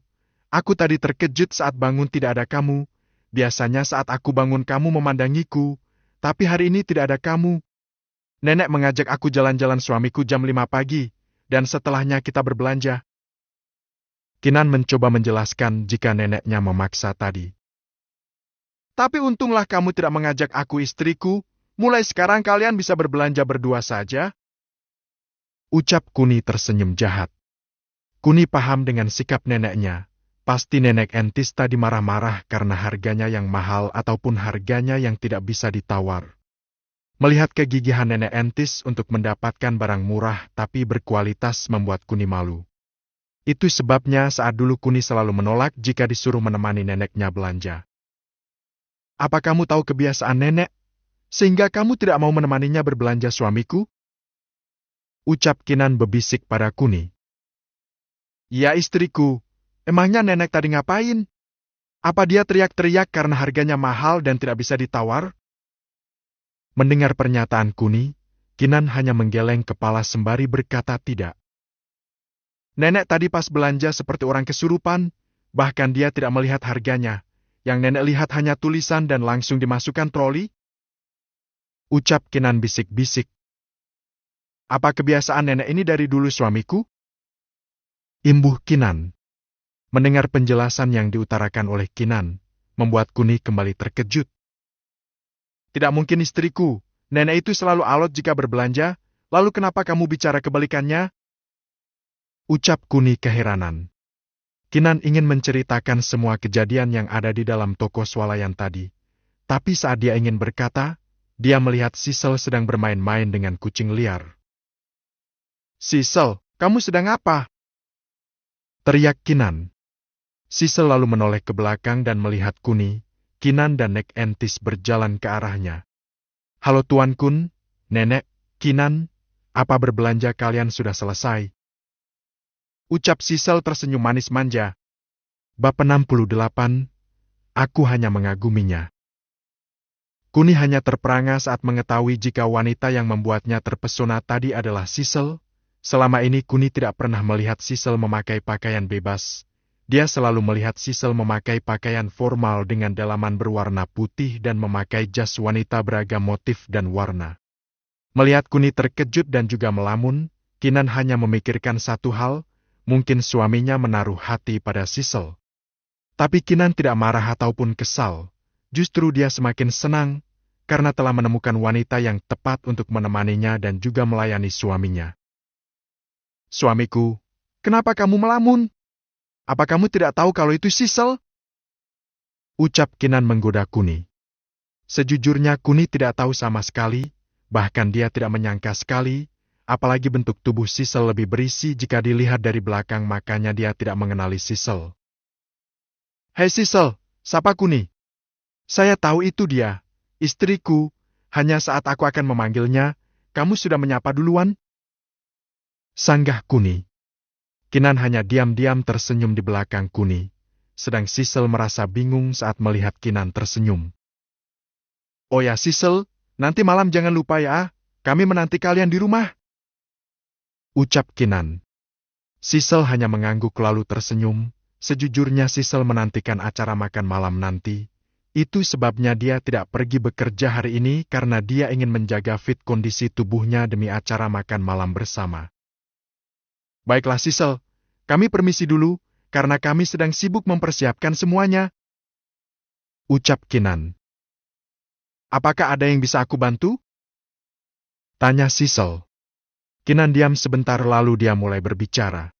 aku tadi terkejut saat bangun tidak ada kamu. Biasanya saat aku bangun kamu memandangiku, tapi hari ini tidak ada kamu. Nenek mengajak aku jalan-jalan suamiku jam 5 pagi, dan setelahnya kita berbelanja. Kinan mencoba menjelaskan jika neneknya memaksa tadi. Tapi untunglah kamu tidak mengajak aku istriku, mulai sekarang kalian bisa berbelanja berdua saja. Ucap Kuni tersenyum jahat. Kuni paham dengan sikap neneknya. Pasti Nenek Entis tadi marah-marah karena harganya yang mahal ataupun harganya yang tidak bisa ditawar. Melihat kegigihan Nenek Entis untuk mendapatkan barang murah tapi berkualitas membuat Kuni malu. Itu sebabnya saat dulu Kuni selalu menolak jika disuruh menemani neneknya belanja. Apa kamu tahu kebiasaan nenek? Sehingga kamu tidak mau menemaninya berbelanja suamiku? Ucap Kinan bebisik pada Kuni. Ya istriku. Emangnya nenek tadi ngapain? Apa dia teriak-teriak karena harganya mahal dan tidak bisa ditawar? Mendengar pernyataan Kuni, Kinan hanya menggeleng kepala sembari berkata tidak. Nenek tadi pas belanja seperti orang kesurupan, bahkan dia tidak melihat harganya. Yang nenek lihat hanya tulisan dan langsung dimasukkan troli. Ucap Kinan bisik-bisik. Apa kebiasaan nenek ini dari dulu suamiku? Imbuh Kinan. Mendengar penjelasan yang diutarakan oleh Kinan, membuat Kuni kembali terkejut. Tidak mungkin istriku, nenek itu selalu alot jika berbelanja, lalu kenapa kamu bicara kebalikannya? Ucap Kuni keheranan. Kinan ingin menceritakan semua kejadian yang ada di dalam toko swalayan tadi. Tapi saat dia ingin berkata, dia melihat Sisel sedang bermain-main dengan kucing liar. Sisel, kamu sedang apa? Teriak Kinan. Sisel lalu menoleh ke belakang dan melihat Kuni, Kinan dan Nek Entis berjalan ke arahnya. Halo Tuan Kun, Nenek, Kinan, apa berbelanja kalian sudah selesai? Ucap Sisel tersenyum manis manja. Bab 68, aku hanya mengaguminya. Kuni hanya terperangah saat mengetahui jika wanita yang membuatnya terpesona tadi adalah Sisel. Selama ini Kuni tidak pernah melihat Sisel memakai pakaian bebas. Dia selalu melihat Sisel memakai pakaian formal dengan dalaman berwarna putih dan memakai jas wanita beragam motif dan warna. Melihat Kuni terkejut dan juga melamun, Kinan hanya memikirkan satu hal, mungkin suaminya menaruh hati pada Sisel. Tapi Kinan tidak marah ataupun kesal, justru dia semakin senang, karena telah menemukan wanita yang tepat untuk menemaninya dan juga melayani suaminya. Suamiku, kenapa kamu melamun? Apa kamu tidak tahu kalau itu Sisel? Ucap Kinan menggoda Kuni. Sejujurnya Kuni tidak tahu sama sekali, bahkan dia tidak menyangka sekali, apalagi bentuk tubuh Sisel lebih berisi jika dilihat dari belakang, makanya dia tidak mengenali Sisel. Hei Sisel, sapa Kuni. Saya tahu itu dia, istriku, hanya saat aku akan memanggilnya, kamu sudah menyapa duluan? Sanggah Kuni. Kinan hanya diam-diam tersenyum di belakang Kuni, sedang Sisel merasa bingung saat melihat Kinan tersenyum. Oh ya Sisel, nanti malam jangan lupa ya, kami menanti kalian di rumah. Ucap Kinan. Sisel hanya mengangguk lalu tersenyum, sejujurnya Sisel menantikan acara makan malam nanti. Itu sebabnya dia tidak pergi bekerja hari ini karena dia ingin menjaga fit kondisi tubuhnya demi acara makan malam bersama. Baiklah Sisel, kami permisi dulu, karena kami sedang sibuk mempersiapkan semuanya. Ucap Kinan. Apakah ada yang bisa aku bantu? Tanya Sisel. Kinan diam sebentar lalu dia mulai berbicara.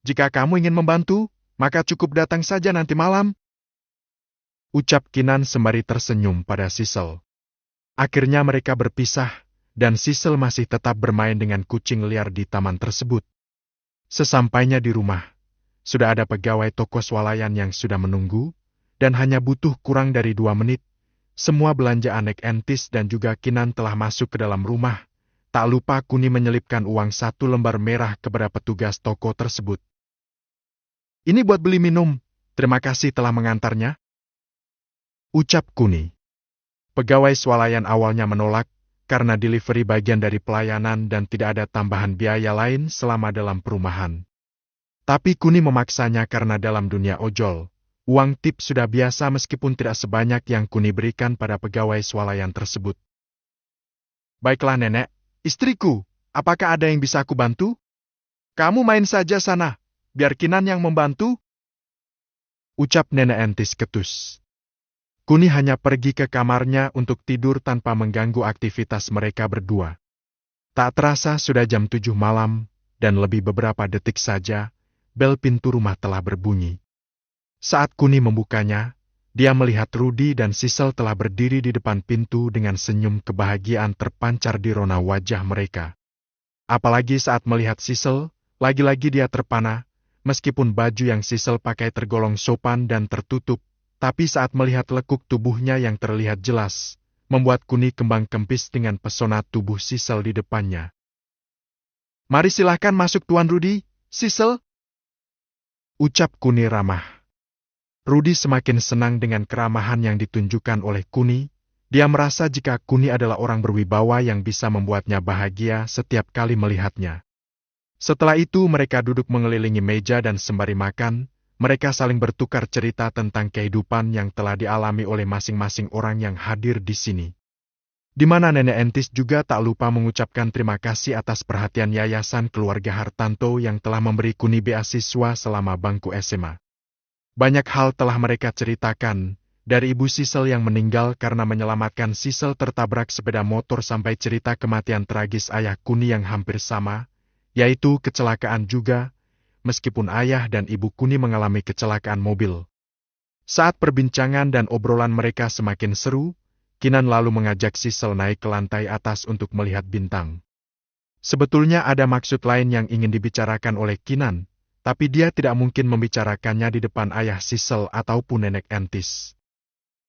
Jika kamu ingin membantu, maka cukup datang saja nanti malam. Ucap Kinan sembari tersenyum pada Sisel. Akhirnya mereka berpisah, dan Sisel masih tetap bermain dengan kucing liar di taman tersebut. Sesampainya di rumah, sudah ada pegawai toko swalayan yang sudah menunggu, dan hanya butuh kurang dari 2 menit, Semua belanja anek entis dan juga Kinan telah masuk ke dalam rumah. Tak lupa Kuni menyelipkan uang 1 lembar merah kepada petugas toko tersebut. Ini buat beli minum, terima kasih telah mengantarnya. Ucap Kuni. Pegawai swalayan awalnya menolak, karena delivery bagian dari pelayanan dan tidak ada tambahan biaya lain selama dalam perumahan. Tapi Kuni memaksanya karena dalam dunia ojol, uang tip sudah biasa meskipun tidak sebanyak yang Kuni berikan pada pegawai swalayan tersebut. Baiklah nenek, istriku, apakah ada yang bisa aku bantu? Kamu main saja sana, biar Kinan yang membantu. Ucap nenek entis ketus. Kuni hanya pergi ke kamarnya untuk tidur tanpa mengganggu aktivitas mereka berdua. Tak terasa sudah jam 7 malam, dan lebih beberapa detik saja, bel pintu rumah telah berbunyi. Saat Kuni membukanya, dia melihat Rudy dan Sisel telah berdiri di depan pintu dengan senyum kebahagiaan terpancar di rona wajah mereka. Apalagi saat melihat Sisel, lagi-lagi dia terpana, meskipun baju yang Sisel pakai tergolong sopan dan tertutup, tapi saat melihat lekuk tubuhnya yang terlihat jelas, membuat Kuni kembang kempis dengan pesona tubuh Sisel di depannya. Mari silahkan masuk Tuan Rudy, Sisel. Ucap Kuni ramah. Rudy semakin senang dengan keramahan yang ditunjukkan oleh Kuni. Dia merasa jika Kuni adalah orang berwibawa yang bisa membuatnya bahagia setiap kali melihatnya. Setelah itu mereka duduk mengelilingi meja dan sembari makan, mereka saling bertukar cerita tentang kehidupan yang telah dialami oleh masing-masing orang yang hadir di sini. Di mana nenek entis juga tak lupa mengucapkan terima kasih atas perhatian Yayasan Keluarga Hartanto yang telah memberi Kuni beasiswa selama bangku SMA. Banyak hal telah mereka ceritakan, dari ibu Sisel yang meninggal karena menyelamatkan Sisel tertabrak sepeda motor sampai cerita kematian tragis ayah Kuni yang hampir sama, yaitu kecelakaan juga, meskipun ayah dan ibu Kuni mengalami kecelakaan mobil. Saat perbincangan dan obrolan mereka semakin seru, Kinan lalu mengajak Sisel naik ke lantai atas untuk melihat bintang. Sebetulnya ada maksud lain yang ingin dibicarakan oleh Kinan, tapi dia tidak mungkin membicarakannya di depan ayah Sisel ataupun nenek entis.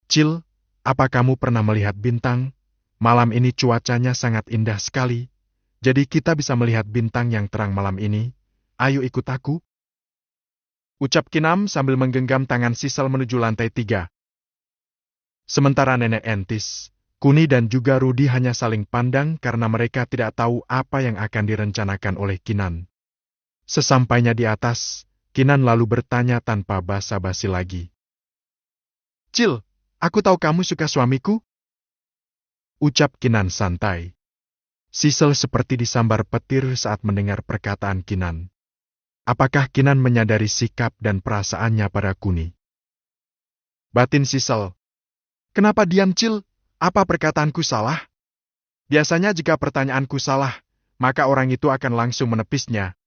Cil, apa kamu pernah melihat bintang? Malam ini cuacanya sangat indah sekali, jadi kita bisa melihat bintang yang terang malam ini. Ayo ikut aku. Ucap Kinam sambil menggenggam tangan Sisel menuju lantai 3. Sementara nenek entis, Kuni dan juga Rudy hanya saling pandang karena mereka tidak tahu apa yang akan direncanakan oleh Kinan. Sesampainya di atas, Kinan lalu bertanya tanpa basa-basi lagi. Cil, aku tahu kamu suka suamiku? Ucap Kinan santai. Sisel seperti disambar petir saat mendengar perkataan Kinan. Apakah Kinan menyadari sikap dan perasaannya pada Kuni? Batin Sisel. Kenapa diam, Cil? Apa perkataanku salah? Biasanya jika pertanyaanku salah, maka orang itu akan langsung menepisnya.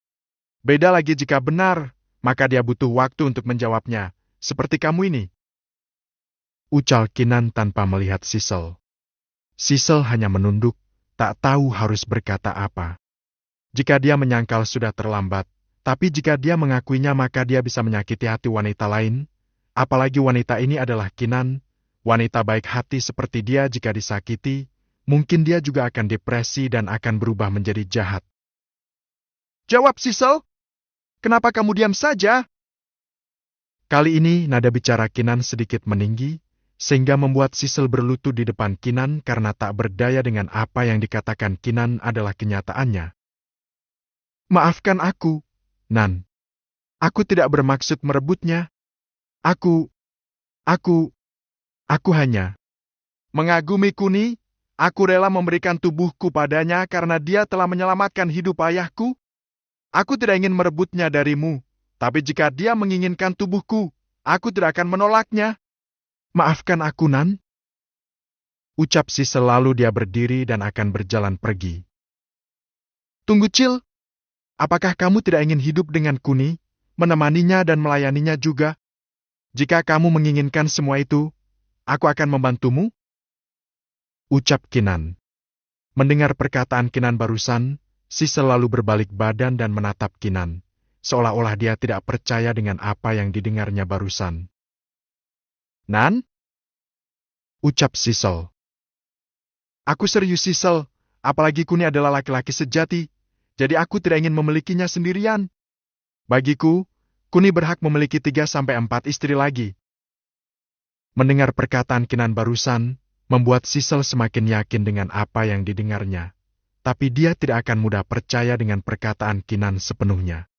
Beda lagi jika benar, maka dia butuh waktu untuk menjawabnya, seperti kamu ini. Ucal Kinan tanpa melihat Sisel. Sisel hanya menunduk, tak tahu harus berkata apa. Jika dia menyangkal sudah terlambat, tapi jika dia mengakuinya maka dia bisa menyakiti hati wanita lain, apalagi wanita ini adalah Kinan. Wanita baik hati seperti dia jika disakiti, mungkin dia juga akan depresi dan akan berubah menjadi jahat. Jawab, Sisel! Kenapa kamu diam saja? Kali ini nada bicara Kinan sedikit meninggi, sehingga membuat Sisel berlutut di depan Kinan karena tak berdaya dengan apa yang dikatakan Kinan adalah kenyataannya. Maafkan aku, Nan. Aku tidak bermaksud merebutnya. Aku hanya mengagumi Kuni. Aku rela memberikan tubuhku padanya karena dia telah menyelamatkan hidup ayahku. Aku tidak ingin merebutnya darimu, tapi jika dia menginginkan tubuhku, aku tidak akan menolaknya. Maafkan aku, Nan. Ucap si selalu dia berdiri dan akan berjalan pergi. Tunggu, Cil. Apakah kamu tidak ingin hidup dengan Kuni, menemaninya dan melayaninya juga? Jika kamu menginginkan semua itu, aku akan membantumu. Ucap Kinan. Mendengar perkataan Kinan barusan, si selalu berbalik badan dan menatap Kinan, seolah-olah dia tidak percaya dengan apa yang didengarnya barusan. Nan? ucap Sisel. Aku serius Sisel, apalagi Kuni adalah laki-laki sejati, jadi aku tidak ingin memilikinya sendirian. Bagiku, Kuni berhak memiliki 3 sampai 4 istri lagi. Mendengar perkataan Kinan barusan, membuat Sisel semakin yakin dengan apa yang didengarnya. Tapi dia tidak akan mudah percaya dengan perkataan Kinan sepenuhnya.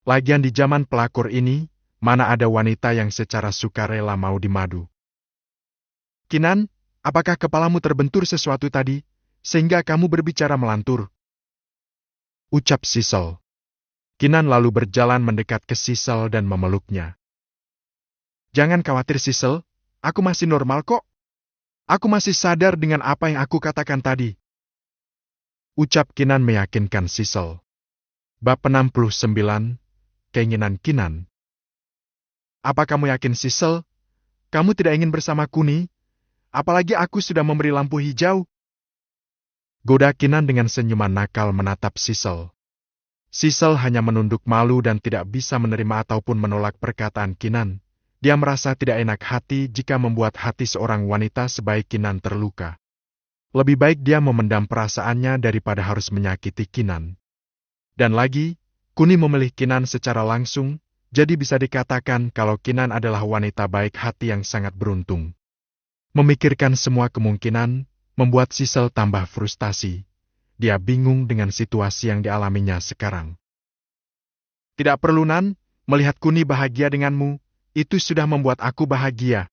Lagian di zaman pelakor ini, mana ada wanita yang secara sukarela mau dimadu. Kinan, apakah kepalamu terbentur sesuatu tadi, sehingga kamu berbicara melantur? Ucap Sisel. Kinan lalu berjalan mendekat ke Sisel dan memeluknya. Jangan khawatir Sisel, aku masih normal kok. Aku masih sadar dengan apa yang aku katakan tadi. Ucap Kinan meyakinkan Sisel. Bab 69, Keinginan Kinan. Apa kamu yakin Sisel? Kamu tidak ingin bersama Kuni? Apalagi aku sudah memberi lampu hijau. Goda Kinan dengan senyuman nakal menatap Sisel. Sisel hanya menunduk malu dan tidak bisa menerima ataupun menolak perkataan Kinan. Dia merasa tidak enak hati jika membuat hati seorang wanita sebaik Kinan terluka. Lebih baik dia memendam perasaannya daripada harus menyakiti Kinan. Dan lagi, Kuni memilih Kinan secara langsung, jadi bisa dikatakan kalau Kinan adalah wanita baik hati yang sangat beruntung. Memikirkan semua kemungkinan, membuat Sisel tambah frustasi. Dia bingung dengan situasi yang dialaminya sekarang. Tidak perlu Nan, melihat Kuni bahagia denganmu, itu sudah membuat aku bahagia.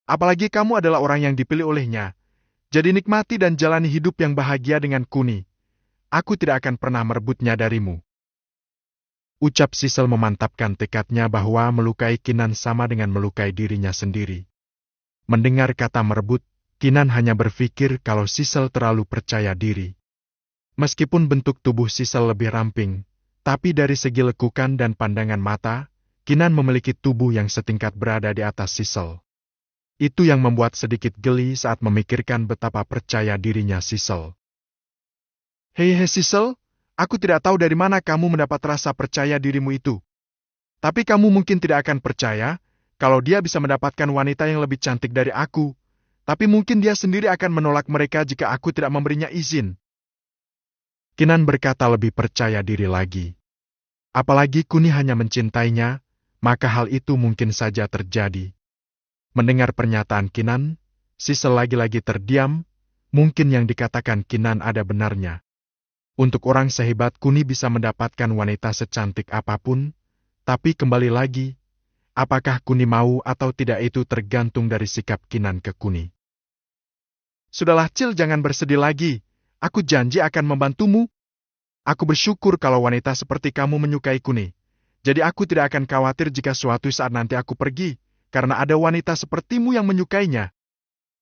Apalagi kamu adalah orang yang dipilih olehnya. Jadi nikmati dan jalani hidup yang bahagia dengan Kuni. Aku tidak akan pernah merebutnya darimu. Ucap Sisel memantapkan tekadnya bahwa melukai Kinan sama dengan melukai dirinya sendiri. Mendengar kata merebut, Kinan hanya berpikir kalau Sisel terlalu percaya diri. Meskipun bentuk tubuh Sisel lebih ramping, tapi dari segi lekukan dan pandangan mata, Kinan memiliki tubuh yang setingkat berada di atas Sisel. Itu yang membuat sedikit geli saat memikirkan betapa percaya dirinya Sisel. Hei Sisel, aku tidak tahu dari mana kamu mendapat rasa percaya dirimu itu. Tapi kamu mungkin tidak akan percaya, kalau dia bisa mendapatkan wanita yang lebih cantik dari aku, tapi mungkin dia sendiri akan menolak mereka jika aku tidak memberinya izin. Kinan berkata lebih percaya diri lagi. Apalagi Kuni hanya mencintainya, maka hal itu mungkin saja terjadi. Mendengar pernyataan Kinan, Sisel lagi-lagi terdiam, mungkin yang dikatakan Kinan ada benarnya. Untuk orang sehebat Kuni bisa mendapatkan wanita secantik apapun, tapi kembali lagi, apakah Kuni mau atau tidak itu tergantung dari sikap Kinan ke Kuni. Sudahlah Cil, jangan bersedih lagi. Aku janji akan membantumu. Aku bersyukur kalau wanita seperti kamu menyukai Kuni. Jadi aku tidak akan khawatir jika suatu saat nanti aku pergi, karena ada wanita sepertimu yang menyukainya.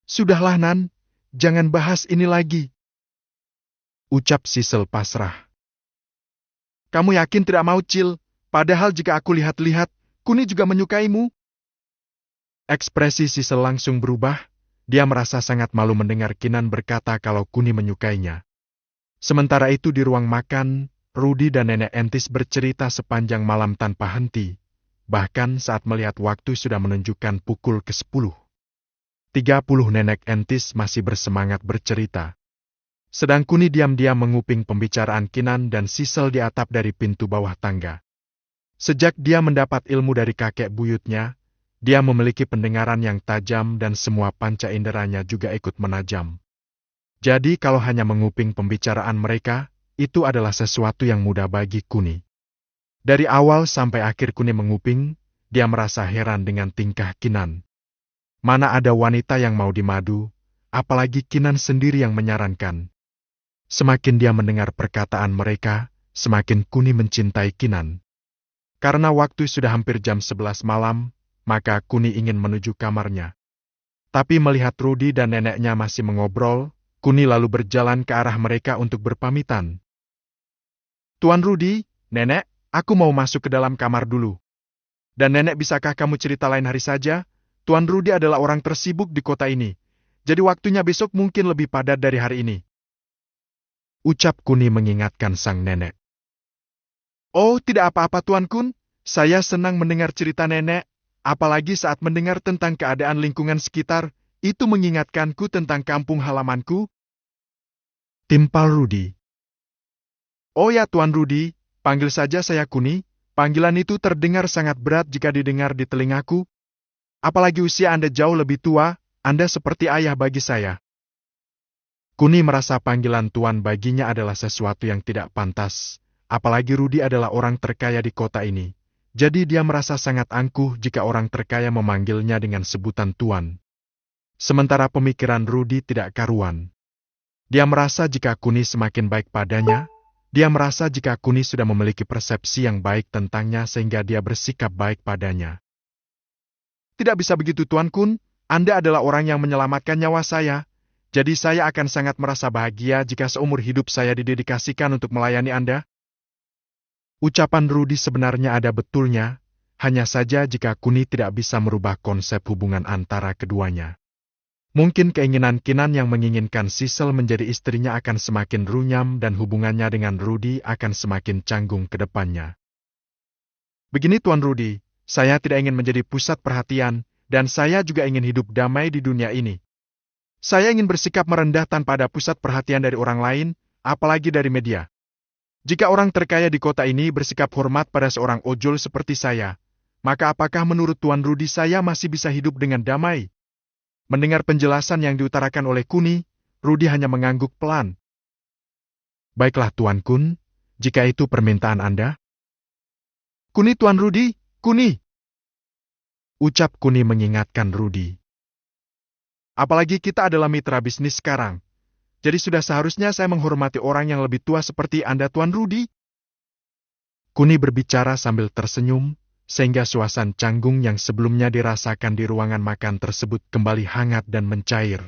Sudahlah Nan, jangan bahas ini lagi. Ucap Sisel pasrah. Kamu yakin tidak mau Cil? Padahal jika aku lihat-lihat, Kuni juga menyukaimu. Ekspresi Sisel langsung berubah. Dia merasa sangat malu mendengar Kinan berkata kalau Kuni menyukainya. Sementara itu di ruang makan, Rudi dan Nenek Entis bercerita sepanjang malam tanpa henti. Bahkan saat melihat waktu sudah menunjukkan pukul ke-10. 30 Nenek Entis masih bersemangat bercerita. Sedang Kuni diam-diam menguping pembicaraan Kinan dan Sisel di atap dari pintu bawah tangga. Sejak dia mendapat ilmu dari kakek buyutnya, dia memiliki pendengaran yang tajam dan semua panca inderanya juga ikut menajam. Jadi kalau hanya menguping pembicaraan mereka, itu adalah sesuatu yang mudah bagi Kuni. Dari awal sampai akhir Kuni menguping, dia merasa heran dengan tingkah Kinan. Mana ada wanita yang mau dimadu, apalagi Kinan sendiri yang menyarankan. Semakin dia mendengar perkataan mereka, semakin Kuni mencintai Kinan. Karena waktu sudah hampir jam 11 malam, maka Kuni ingin menuju kamarnya. Tapi melihat Rudi dan neneknya masih mengobrol, Kuni lalu berjalan ke arah mereka untuk berpamitan. Tuan Rudi, Nenek, aku mau masuk ke dalam kamar dulu. Dan Nenek, bisakah kamu cerita lain hari saja? Tuan Rudi adalah orang tersibuk di kota ini. Jadi waktunya besok mungkin lebih padat dari hari ini. Ucap Kuni mengingatkan sang nenek. Oh, tidak apa-apa Tuan Kun. Saya senang mendengar cerita Nenek. Apalagi saat mendengar tentang keadaan lingkungan sekitar, Itu mengingatkanku tentang kampung halamanku. Timpal Rudi. Oh ya Tuan Rudi, panggil saja saya Kuni. Panggilan itu terdengar sangat berat jika didengar di telingaku. Apalagi usia Anda jauh lebih tua, Anda seperti ayah bagi saya. Kuni merasa panggilan Tuan baginya adalah sesuatu yang tidak pantas. Apalagi Rudi adalah orang terkaya di kota ini. Jadi dia merasa sangat angkuh jika orang terkaya memanggilnya dengan sebutan Tuan. Sementara pemikiran Rudi tidak karuan. Dia merasa jika Kuni semakin baik padanya, dia merasa jika Kuni sudah memiliki persepsi yang baik tentangnya sehingga dia bersikap baik padanya. Tidak bisa begitu Tuan Kun, Anda adalah orang yang menyelamatkan nyawa saya. Jadi saya akan sangat merasa bahagia jika seumur hidup saya didedikasikan untuk melayani Anda. Ucapan Rudi sebenarnya ada betulnya, hanya saja jika Kuni tidak bisa merubah konsep hubungan antara keduanya. Mungkin keinginan Kinan yang menginginkan Sisel menjadi istrinya akan semakin runyam dan hubungannya dengan Rudi akan semakin canggung ke depannya. Begini Tuan Rudi, saya tidak ingin menjadi pusat perhatian, dan saya juga ingin hidup damai di dunia ini. Saya ingin bersikap merendah tanpa ada pusat perhatian dari orang lain, apalagi dari media. Jika orang terkaya di kota ini bersikap hormat pada seorang ojol seperti saya, maka apakah menurut Tuan Rudi saya masih bisa hidup dengan damai? Mendengar penjelasan yang diutarakan oleh Kuni, Rudi hanya mengangguk pelan. Baiklah Tuan Kun, jika itu permintaan Anda. Kuni Tuan Rudi, Kuni. Ucap Kuni mengingatkan Rudi. Apalagi kita adalah mitra bisnis sekarang. Jadi sudah seharusnya saya menghormati orang yang lebih tua seperti Anda Tuan Rudi. Kuni berbicara sambil tersenyum, sehingga suasana canggung yang sebelumnya dirasakan di ruangan makan tersebut kembali hangat dan mencair.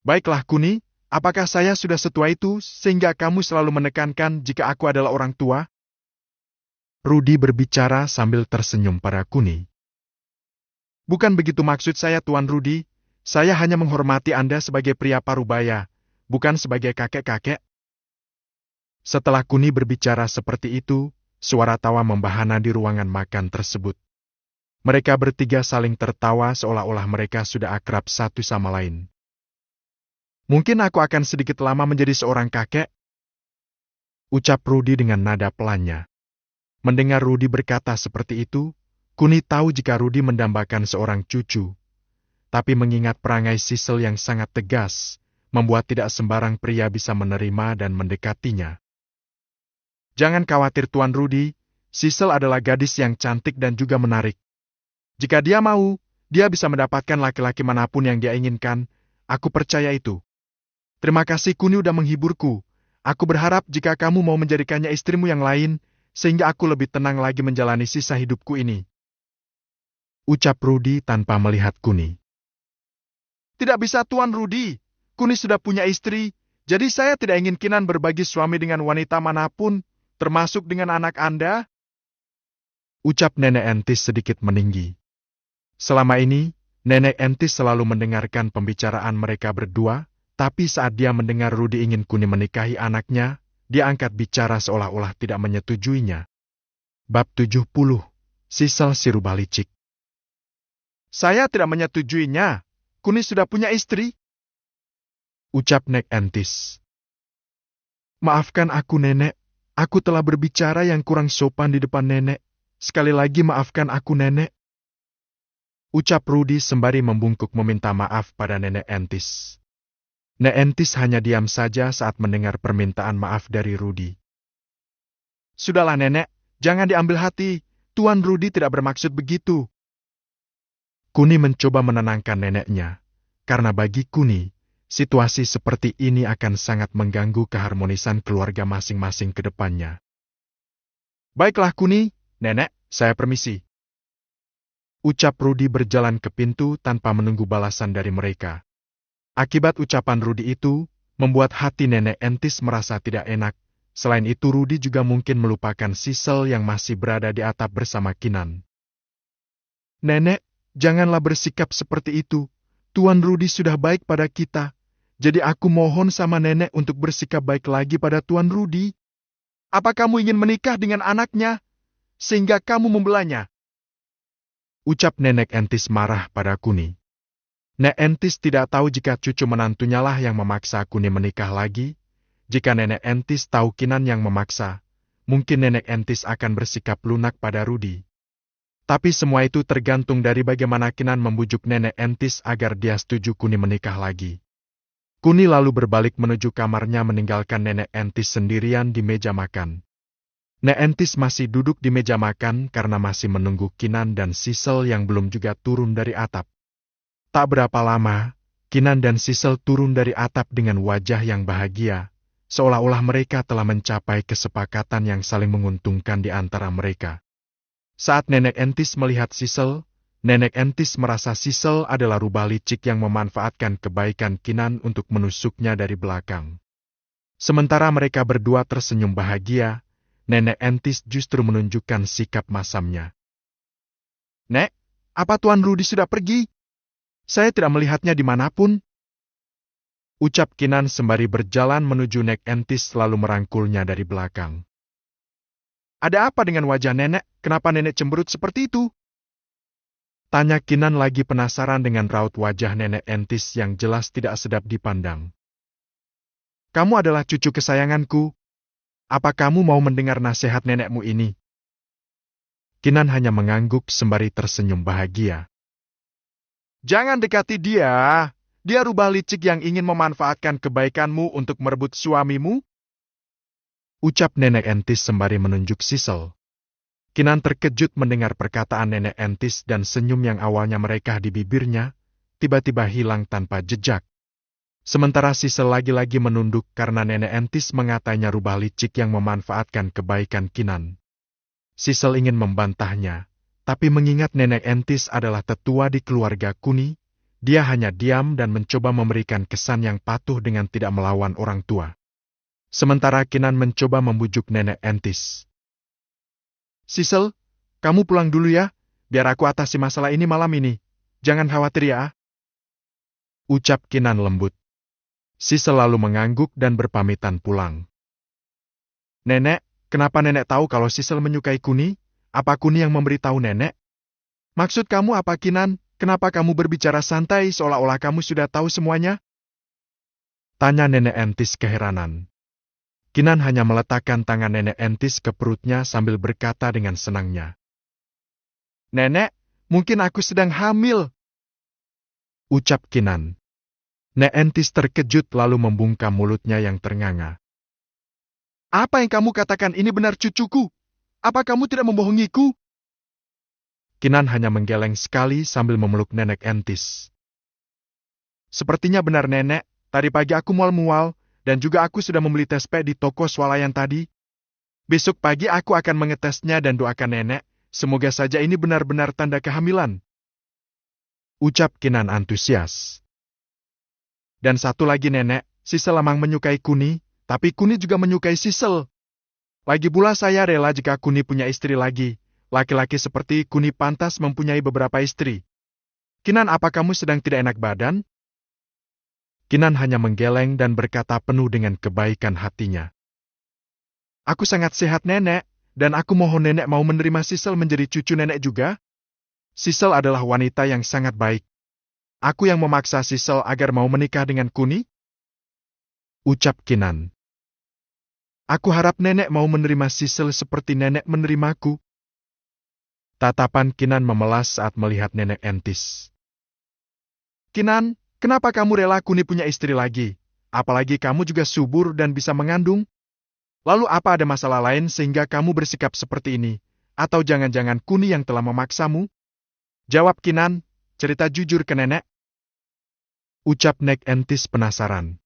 Baiklah Kuni, apakah saya sudah setua itu sehingga kamu selalu menekankan jika aku adalah orang tua? Rudi berbicara sambil tersenyum pada Kuni. Bukan begitu maksud saya Tuan Rudi, saya hanya menghormati Anda sebagai pria parubaya, bukan sebagai kakek-kakek. Setelah Kuni berbicara seperti itu, suara tawa membahana di ruangan makan tersebut. Mereka bertiga saling tertawa seolah-olah mereka sudah akrab satu sama lain. Mungkin aku akan sedikit lama menjadi seorang kakek, ucap Rudi dengan nada pelannya. Mendengar Rudi berkata seperti itu, Kuni tahu jika Rudi mendambakan seorang cucu. Tapi mengingat perangai Sisel yang sangat tegas, membuat tidak sembarang pria bisa menerima dan mendekatinya. Jangan khawatir Tuan Rudi, Sisel adalah gadis yang cantik dan juga menarik. Jika dia mau, dia bisa mendapatkan laki-laki manapun yang dia inginkan, aku percaya itu. Terima kasih Kuni udah menghiburku. Aku berharap jika kamu mau menjadikannya istrimu yang lain, sehingga aku lebih tenang lagi menjalani sisa hidupku ini. Ucap Rudi tanpa melihat Kuni. Tidak bisa Tuan Rudi, Kuni sudah punya istri, jadi saya tidak ingin Kinan berbagi suami dengan wanita manapun, termasuk dengan anak Anda? Ucap Nenek Entis sedikit meninggi. Selama ini, Nenek Entis selalu mendengarkan pembicaraan mereka berdua, tapi saat dia mendengar Rudi ingin Kuni menikahi anaknya, dia angkat bicara seolah-olah tidak menyetujuinya. Bab 70. Sisel Sirubalicik. Saya tidak menyetujuinya. Kuni sudah punya istri. Ucap Nek Entis. Maafkan aku Nenek. Aku telah berbicara yang kurang sopan di depan Nenek. Sekali lagi maafkan aku Nenek. Ucap Rudi sembari membungkuk meminta maaf pada Nenek Entis. Nek Entis hanya diam saja saat mendengar permintaan maaf dari Rudi. Sudahlah Nenek, jangan diambil hati. Tuan Rudi tidak bermaksud begitu. Kuni mencoba menenangkan neneknya, karena bagi Kuni, situasi seperti ini akan sangat mengganggu keharmonisan keluarga masing-masing ke depannya. Baiklah Kuni, Nenek, saya permisi. Ucap Rudi berjalan ke pintu tanpa menunggu balasan dari mereka. Akibat ucapan Rudi itu, membuat hati Nenek Entis merasa tidak enak. Selain itu Rudi juga mungkin melupakan Sisel yang masih berada di atap bersama Kinan. Nenek, janganlah bersikap seperti itu. Tuan Rudi sudah baik pada kita. Jadi aku mohon sama Nenek untuk bersikap baik lagi pada Tuan Rudi. Apa kamu ingin menikah dengan anaknya, sehingga kamu membelanya? Ucap Nenek Entis marah pada Kuni. Nek Entis tidak tahu jika cucu menantunya lah yang memaksa Kuni menikah lagi. Jika Nenek Entis tahu Kinan yang memaksa, mungkin Nenek Entis akan bersikap lunak pada Rudi. Tapi semua itu tergantung dari bagaimana Kinan membujuk Nenek Entis agar dia setuju Kuni menikah lagi. Kuni lalu berbalik menuju kamarnya meninggalkan Nenek Entis sendirian di meja makan. Nenek Entis masih duduk di meja makan karena masih menunggu Kinan dan Sisel yang belum juga turun dari atap. Tak berapa lama, Kinan dan Sisel turun dari atap dengan wajah yang bahagia, seolah-olah mereka telah mencapai kesepakatan yang saling menguntungkan di antara mereka. Saat Nenek Entis melihat Sisel, Nenek Entis merasa Sisel adalah rubah licik yang memanfaatkan kebaikan Kinan untuk menusuknya dari belakang. Sementara mereka berdua tersenyum bahagia, Nenek Entis justru menunjukkan sikap masamnya. "Nek, apa Tuan Rudi sudah pergi? Saya tidak melihatnya dimanapun," ucap Kinan sembari berjalan menuju Nenek Entis lalu merangkulnya dari belakang. "Ada apa dengan wajah nenek? Kenapa nenek cemberut seperti itu?" tanya Kinan lagi penasaran dengan raut wajah Nenek Entis yang jelas tidak sedap dipandang. "Kamu adalah cucu kesayanganku. Apa kamu mau mendengar nasihat nenekmu ini?" Kinan hanya mengangguk sembari tersenyum bahagia. "Jangan dekati dia. Dia rubah licik yang ingin memanfaatkan kebaikanmu untuk merebut suamimu," ucap Nenek Entis sembari menunjuk Sisel. Kinan terkejut mendengar perkataan Nenek Entis dan senyum yang awalnya merekah di bibirnya, tiba-tiba hilang tanpa jejak. Sementara Sisel lagi-lagi menunduk karena Nenek Entis mengatanya rubah licik yang memanfaatkan kebaikan Kinan. Sisel ingin membantahnya, tapi mengingat Nenek Entis adalah tetua di keluarga Kuni, dia hanya diam dan mencoba memberikan kesan yang patuh dengan tidak melawan orang tua. Sementara Kinan mencoba membujuk Nenek Entis. "Sisel, kamu pulang dulu ya, biar aku atasi masalah ini malam ini. Jangan khawatir ya," ucap Kinan lembut. Sisel lalu mengangguk dan berpamitan pulang. "Nenek, kenapa nenek tahu kalau Sisel menyukai Kuni? Apa Kuni yang memberitahu nenek?" "Maksud kamu apa, Kinan? Kenapa kamu berbicara santai seolah-olah kamu sudah tahu semuanya?" tanya Nenek Entis keheranan. Kinan hanya meletakkan tangan Nenek Entis ke perutnya sambil berkata dengan senangnya. "Nenek, mungkin aku sedang hamil," ucap Kinan. Nenek Entis terkejut lalu membungkam mulutnya yang ternganga. "Apa yang kamu katakan ini benar cucuku? Apa kamu tidak membohongiku?" Kinan hanya menggeleng sekali sambil memeluk Nenek Entis. "Sepertinya benar nenek, tadi pagi aku mual-mual, dan juga aku sudah membeli tes P di toko swalayan tadi. Besok pagi aku akan mengetesnya dan doakan nenek, semoga saja ini benar-benar tanda kehamilan," ucap Kinan antusias. "Dan satu lagi nenek, Sisel memang menyukai Kuni, tapi Kuni juga menyukai Sisel. Lagi pula saya rela jika Kuni punya istri lagi. Laki-laki seperti Kuni pantas mempunyai beberapa istri. Kinan, apa kamu sedang tidak enak badan?" Kinan hanya menggeleng dan berkata penuh dengan kebaikan hatinya. "Aku sangat sehat nenek, dan aku mohon nenek mau menerima Sisel menjadi cucu nenek juga. Sisel adalah wanita yang sangat baik. Aku yang memaksa Sisel agar mau menikah dengan Kuni," ucap Kinan. "Aku harap nenek mau menerima Sisel seperti nenek menerimaku." Tatapan Kinan memelas saat melihat Nenek Entis. "Kinan, kenapa kamu rela Kuni punya istri lagi? Apalagi kamu juga subur dan bisa mengandung. Lalu apa ada masalah lain sehingga kamu bersikap seperti ini? Atau jangan-jangan Kuni yang telah memaksamu? Jawab Kinan, cerita jujur ke nenek," ucap Nenek Entis penasaran.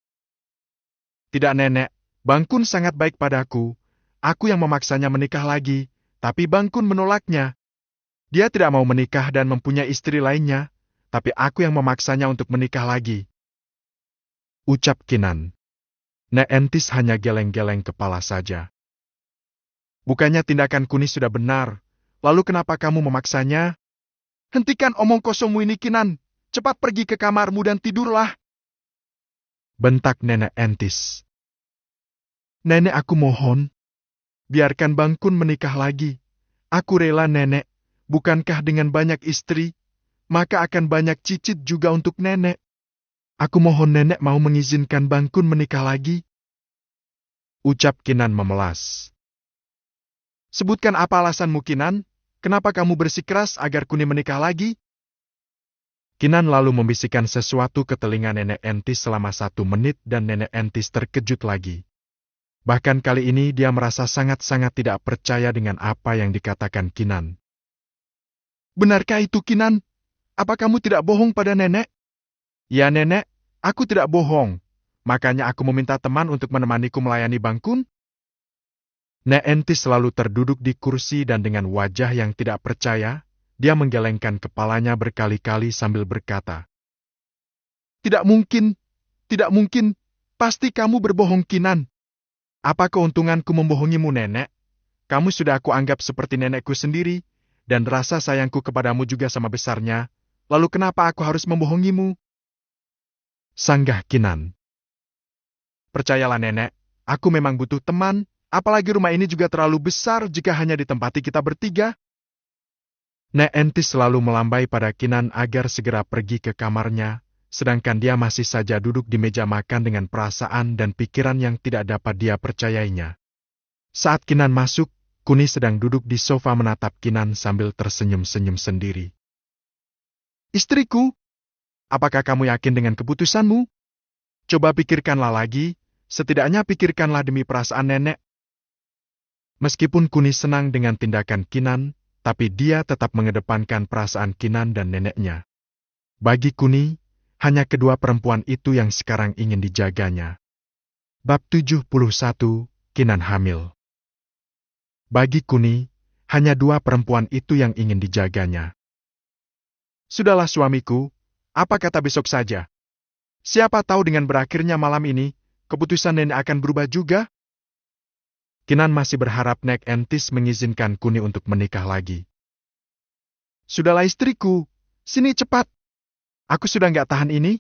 "Tidak nenek, Bang Kun sangat baik padaku. Aku yang memaksanya menikah lagi, tapi Bang Kun menolaknya. Dia tidak mau menikah dan mempunyai istri lainnya, tapi aku yang memaksanya untuk menikah lagi," ucap Kinan. Nenek Entis hanya geleng-geleng kepala saja. "Bukannya tindakan Kuni sudah benar, lalu kenapa kamu memaksanya? Hentikan omong kosongmu ini, Kinan. Cepat pergi ke kamarmu dan tidurlah," bentak Nenek Entis. "Nenek, aku mohon, biarkan Bang Kun menikah lagi. Aku rela nenek, bukankah dengan banyak istri? maka akan banyak cicit juga untuk nenek. Aku mohon nenek mau mengizinkan Bangkun menikah lagi. Ucap Kinan memelas. Sebutkan apa alasanmu, Kinan? Kenapa kamu bersikeras agar Kuni menikah lagi? Kinan lalu membisikkan sesuatu ke telinga nenek Entis selama 1 menit dan nenek Entis terkejut lagi. Bahkan kali ini dia merasa sangat-sangat tidak percaya dengan apa yang dikatakan Kinan. Benarkah itu, Kinan? Apa kamu tidak bohong pada nenek? Ya nenek, aku tidak bohong. Makanya aku meminta teman untuk menemaniku melayani Bangkun. Nek Entis selalu terduduk di kursi dan dengan wajah yang tidak percaya, dia menggelengkan kepalanya berkali-kali sambil berkata, Tidak mungkin, tidak mungkin, pasti kamu berbohong, Kinan. Apa keuntunganku membohongimu, nenek? Kamu sudah aku anggap seperti nenekku sendiri, dan rasa sayangku kepadamu juga sama besarnya, lalu kenapa aku harus membohongimu? Sanggah Kinan. Percayalah nenek, aku memang butuh teman, apalagi rumah ini juga terlalu besar jika hanya ditempati kita bertiga. Nek Entis selalu melambai pada Kinan agar segera pergi ke kamarnya, sedangkan dia masih saja duduk di meja makan dengan perasaan dan pikiran yang tidak dapat dia percayainya. Saat Kinan masuk, Kuni sedang duduk di sofa menatap Kinan sambil tersenyum-senyum sendiri. Istriku, apakah kamu yakin dengan keputusanmu? Coba pikirkanlah lagi, setidaknya pikirkanlah demi perasaan nenek. Meskipun Kuni senang dengan tindakan Kinan, tapi dia tetap mengedepankan perasaan Kinan dan neneknya. Bagi Kuni, hanya kedua perempuan itu yang sekarang ingin dijaganya. Bab 71, Kinan hamil. Bagi Kuni, hanya 2 perempuan itu yang ingin dijaganya. Sudahlah suamiku, apa kata besok saja? Siapa tahu dengan berakhirnya malam ini, keputusan nenek akan berubah juga? Kinan masih berharap Nek Entis mengizinkan Kuni untuk menikah lagi. Sudahlah istriku, sini cepat. Aku sudah nggak tahan ini.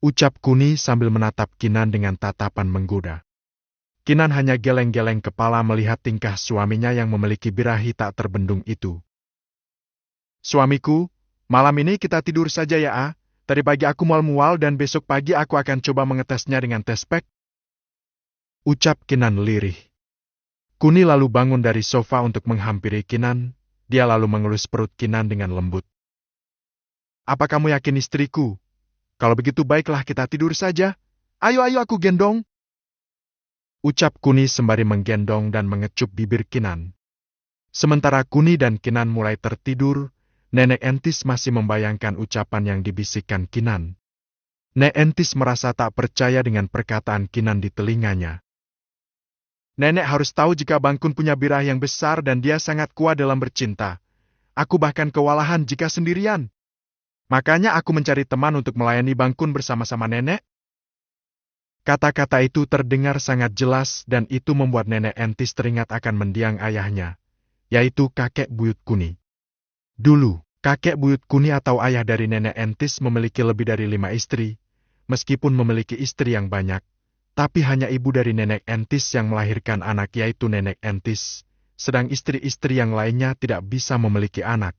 Ucap Kuni sambil menatap Kinan dengan tatapan menggoda. Kinan hanya geleng-geleng kepala melihat tingkah suaminya yang memiliki birahi tak terbendung itu. Suamiku, malam ini kita tidur saja ya, A. Tadi pagi aku mual-mual dan besok pagi aku akan coba mengetesnya dengan tes pack. Ucap Kinan lirih. Kuni lalu bangun dari sofa untuk menghampiri Kinan, dia lalu mengelus perut Kinan dengan lembut. Apa kamu yakin istriku? Kalau begitu baiklah kita tidur saja. Ayo aku gendong. Ucap Kuni sembari menggendong dan mengecup bibir Kinan. Sementara Kuni dan Kinan mulai tertidur, Nenek Entis masih membayangkan ucapan yang dibisikkan Kinan. Nek Entis merasa tak percaya dengan perkataan Kinan di telinganya. Nenek harus tahu jika Bangkun punya birah yang besar dan dia sangat kuat dalam bercinta. Aku bahkan kewalahan jika sendirian. Makanya aku mencari teman untuk melayani Bangkun bersama-sama nenek. Kata-kata itu terdengar sangat jelas dan itu membuat Nenek Entis teringat akan mendiang ayahnya, yaitu kakek buyut Kuni. Dulu, kakek buyut Kuni atau ayah dari Nenek Entis memiliki lebih dari 5 istri, meskipun memiliki istri yang banyak, tapi hanya ibu dari Nenek Entis yang melahirkan anak yaitu Nenek Entis, sedang istri-istri yang lainnya tidak bisa memiliki anak.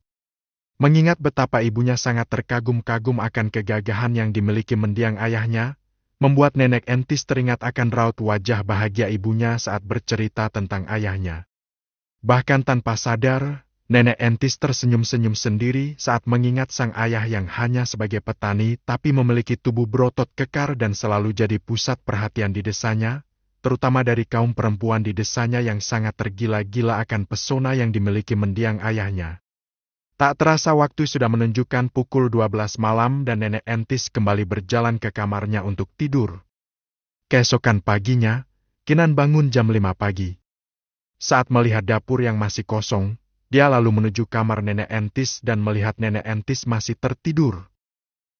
Mengingat betapa ibunya sangat terkagum-kagum akan kegagahan yang dimiliki mendiang ayahnya, membuat Nenek Entis teringat akan raut wajah bahagia ibunya saat bercerita tentang ayahnya. Bahkan tanpa sadar, Nenek Entis tersenyum-senyum sendiri saat mengingat sang ayah yang hanya sebagai petani tapi memiliki tubuh berotot kekar dan selalu jadi pusat perhatian di desanya, terutama dari kaum perempuan di desanya yang sangat tergila-gila akan pesona yang dimiliki mendiang ayahnya. Tak terasa waktu sudah menunjukkan pukul 12 malam dan Nenek Entis kembali berjalan ke kamarnya untuk tidur. Keesokan paginya, Kinan bangun jam 5 pagi. Saat melihat dapur yang masih kosong, dia lalu menuju kamar Nenek Entis dan melihat Nenek Entis masih tertidur.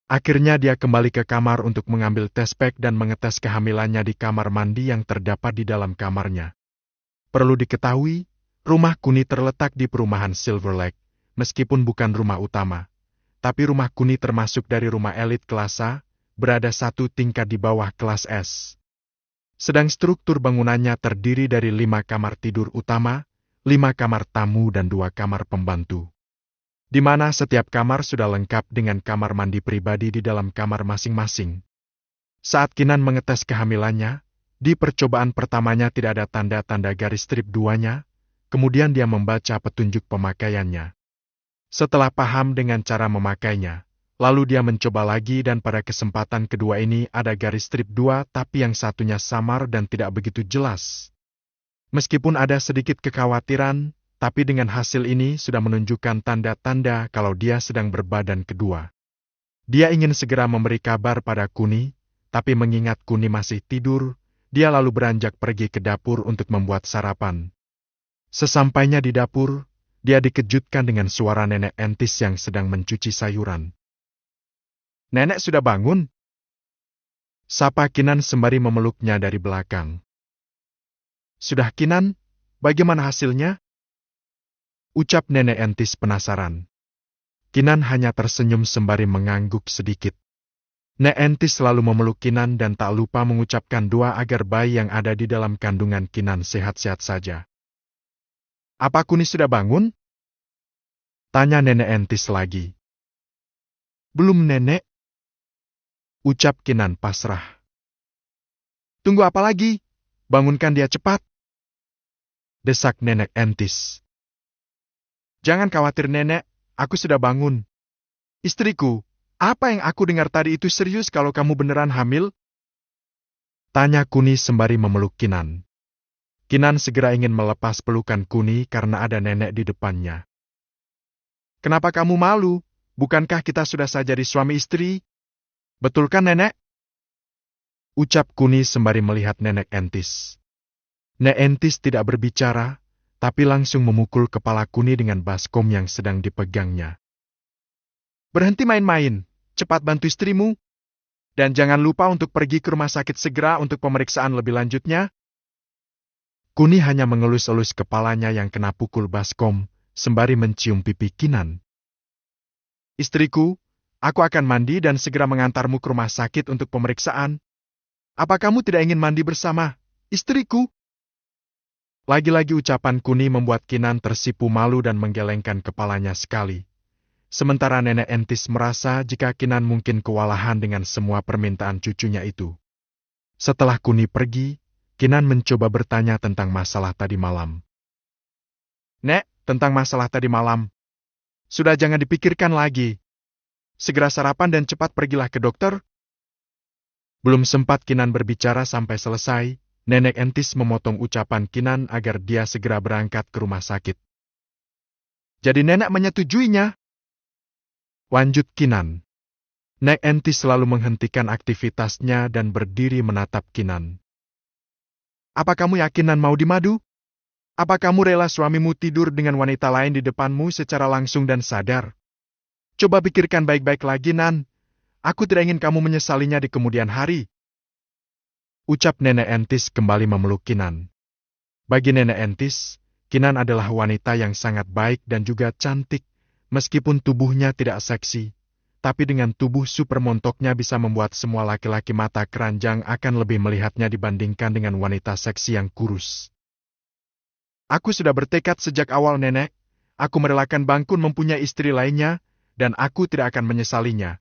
Akhirnya dia kembali ke kamar untuk mengambil tes pack dan mengetes kehamilannya di kamar mandi yang terdapat di dalam kamarnya. Perlu diketahui, rumah Kuni terletak di perumahan Silver Lake. Meskipun bukan rumah utama, tapi rumah Kuni termasuk dari rumah elit kelas A, berada 1 tingkat di bawah kelas S. Sedang struktur bangunannya terdiri dari 5 kamar tidur utama, 5 kamar tamu dan 2 kamar pembantu. di mana setiap kamar sudah lengkap dengan kamar mandi pribadi di dalam kamar masing-masing. Saat Kinan mengetes kehamilannya, di percobaan pertamanya tidak ada tanda-tanda garis strip 2-nya, kemudian dia membaca petunjuk pemakaiannya. Setelah paham dengan cara memakainya, lalu dia mencoba lagi dan pada kesempatan kedua ini ada garis strip 2 tapi yang satunya samar dan tidak begitu jelas. Meskipun ada sedikit kekhawatiran, tapi dengan hasil ini sudah menunjukkan tanda-tanda kalau dia sedang berbadan kedua. Dia ingin segera memberi kabar pada Kuni, tapi mengingat Kuni masih tidur, dia lalu beranjak pergi ke dapur untuk membuat sarapan. Sesampainya di dapur, dia dikejutkan dengan suara nenek entis yang sedang mencuci sayuran. "Nenek sudah bangun?" sapa Kinan sembari memeluknya dari belakang. "Sudah Kinan, bagaimana hasilnya?" ucap nenek entis penasaran. Kinan hanya tersenyum sembari mengangguk sedikit. Nenek entis selalu memeluk Kinan dan tak lupa mengucapkan doa agar bayi yang ada di dalam kandungan Kinan sehat-sehat saja. "Apa Kuni sudah bangun?" tanya nenek entis lagi. "Belum nenek," ucap Kinan pasrah. "Tunggu apa lagi? Bangunkan dia cepat," desak nenek entis. "Jangan khawatir nenek, aku sudah bangun. Istriku, apa yang aku dengar tadi itu serius kalau kamu beneran hamil?" tanya Kuni sembari memeluk Kinan. Kinan segera ingin melepas pelukan Kuni karena ada nenek di depannya. "Kenapa kamu malu? Bukankah kita sudah jadi suami istri? Betul kan nenek?" ucap Kuni sembari melihat nenek entis. Nenek entis tidak berbicara, tapi langsung memukul kepala Kuni dengan baskom yang sedang dipegangnya. "Berhenti main-main, cepat bantu istrimu. Dan jangan lupa untuk pergi ke rumah sakit segera untuk pemeriksaan lebih lanjutnya." Kuni hanya mengelus-elus kepalanya yang kena pukul baskom, sembari mencium pipi Kinan. "Istriku, aku akan mandi dan segera mengantarmu ke rumah sakit untuk pemeriksaan. Apa kamu tidak ingin mandi bersama, istriku?" Lagi-lagi ucapan Kuni membuat Kinan tersipu malu dan menggelengkan kepalanya sekali. Sementara nenek entis merasa jika Kinan mungkin kewalahan dengan semua permintaan cucunya itu. Setelah Kuni pergi, Kinan mencoba bertanya tentang masalah tadi malam. "Nek, tentang masalah tadi malam. Sudah jangan dipikirkan lagi. Segera sarapan dan cepat pergilah ke dokter." Belum sempat Kinan berbicara sampai selesai, nenek entis memotong ucapan Kinan agar dia segera berangkat ke rumah sakit. "Jadi nenek menyetujuinya?" lanjut Kinan. Nenek entis selalu menghentikan aktivitasnya dan berdiri menatap Kinan. "Apa kamu yakin Nan mau dimadu? Apa kamu rela suamimu tidur dengan wanita lain di depanmu secara langsung dan sadar? Coba pikirkan baik-baik lagi Nan. Aku tidak ingin kamu menyesalinya di kemudian hari." Ucap nenek entis kembali memeluk Kinan. Bagi nenek entis, Kinan adalah wanita yang sangat baik dan juga cantik, meskipun tubuhnya tidak seksi. Tapi dengan tubuh super montoknya bisa membuat semua laki-laki mata keranjang akan lebih melihatnya dibandingkan dengan wanita seksi yang kurus. "Aku sudah bertekad sejak awal nenek, aku merelakan Bangkun mempunyai istri lainnya, dan aku tidak akan menyesalinya."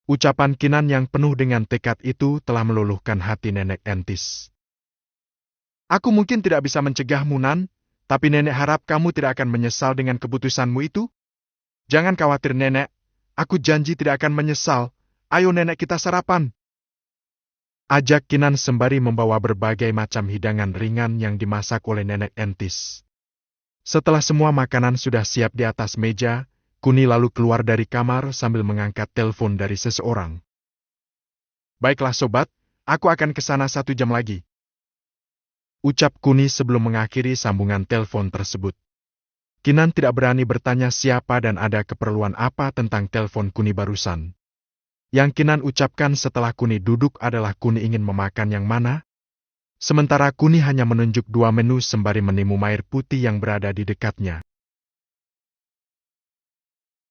Ucapan Kinan yang penuh dengan tekad itu telah meluluhkan hati nenek entis. "Aku mungkin tidak bisa mencegahmu Nan, tapi nenek harap kamu tidak akan menyesal dengan keputusanmu itu. Jangan khawatir nenek, aku janji tidak akan menyesal. Ayo nenek kita sarapan." Ajak Kinan sembari membawa berbagai macam hidangan ringan yang dimasak oleh nenek entis. Setelah semua makanan sudah siap di atas meja, Kuni lalu keluar dari kamar sambil mengangkat telepon dari seseorang. "Baiklah sobat, aku akan ke sana 1 jam lagi," ucap Kuni sebelum mengakhiri sambungan telepon tersebut. Kinan tidak berani bertanya siapa dan ada keperluan apa tentang telepon Kuni barusan. Yang Kinan ucapkan setelah Kuni duduk adalah Kuni ingin memakan yang mana. Sementara Kuni hanya menunjuk 2 menu sembari menimum air putih yang berada di dekatnya.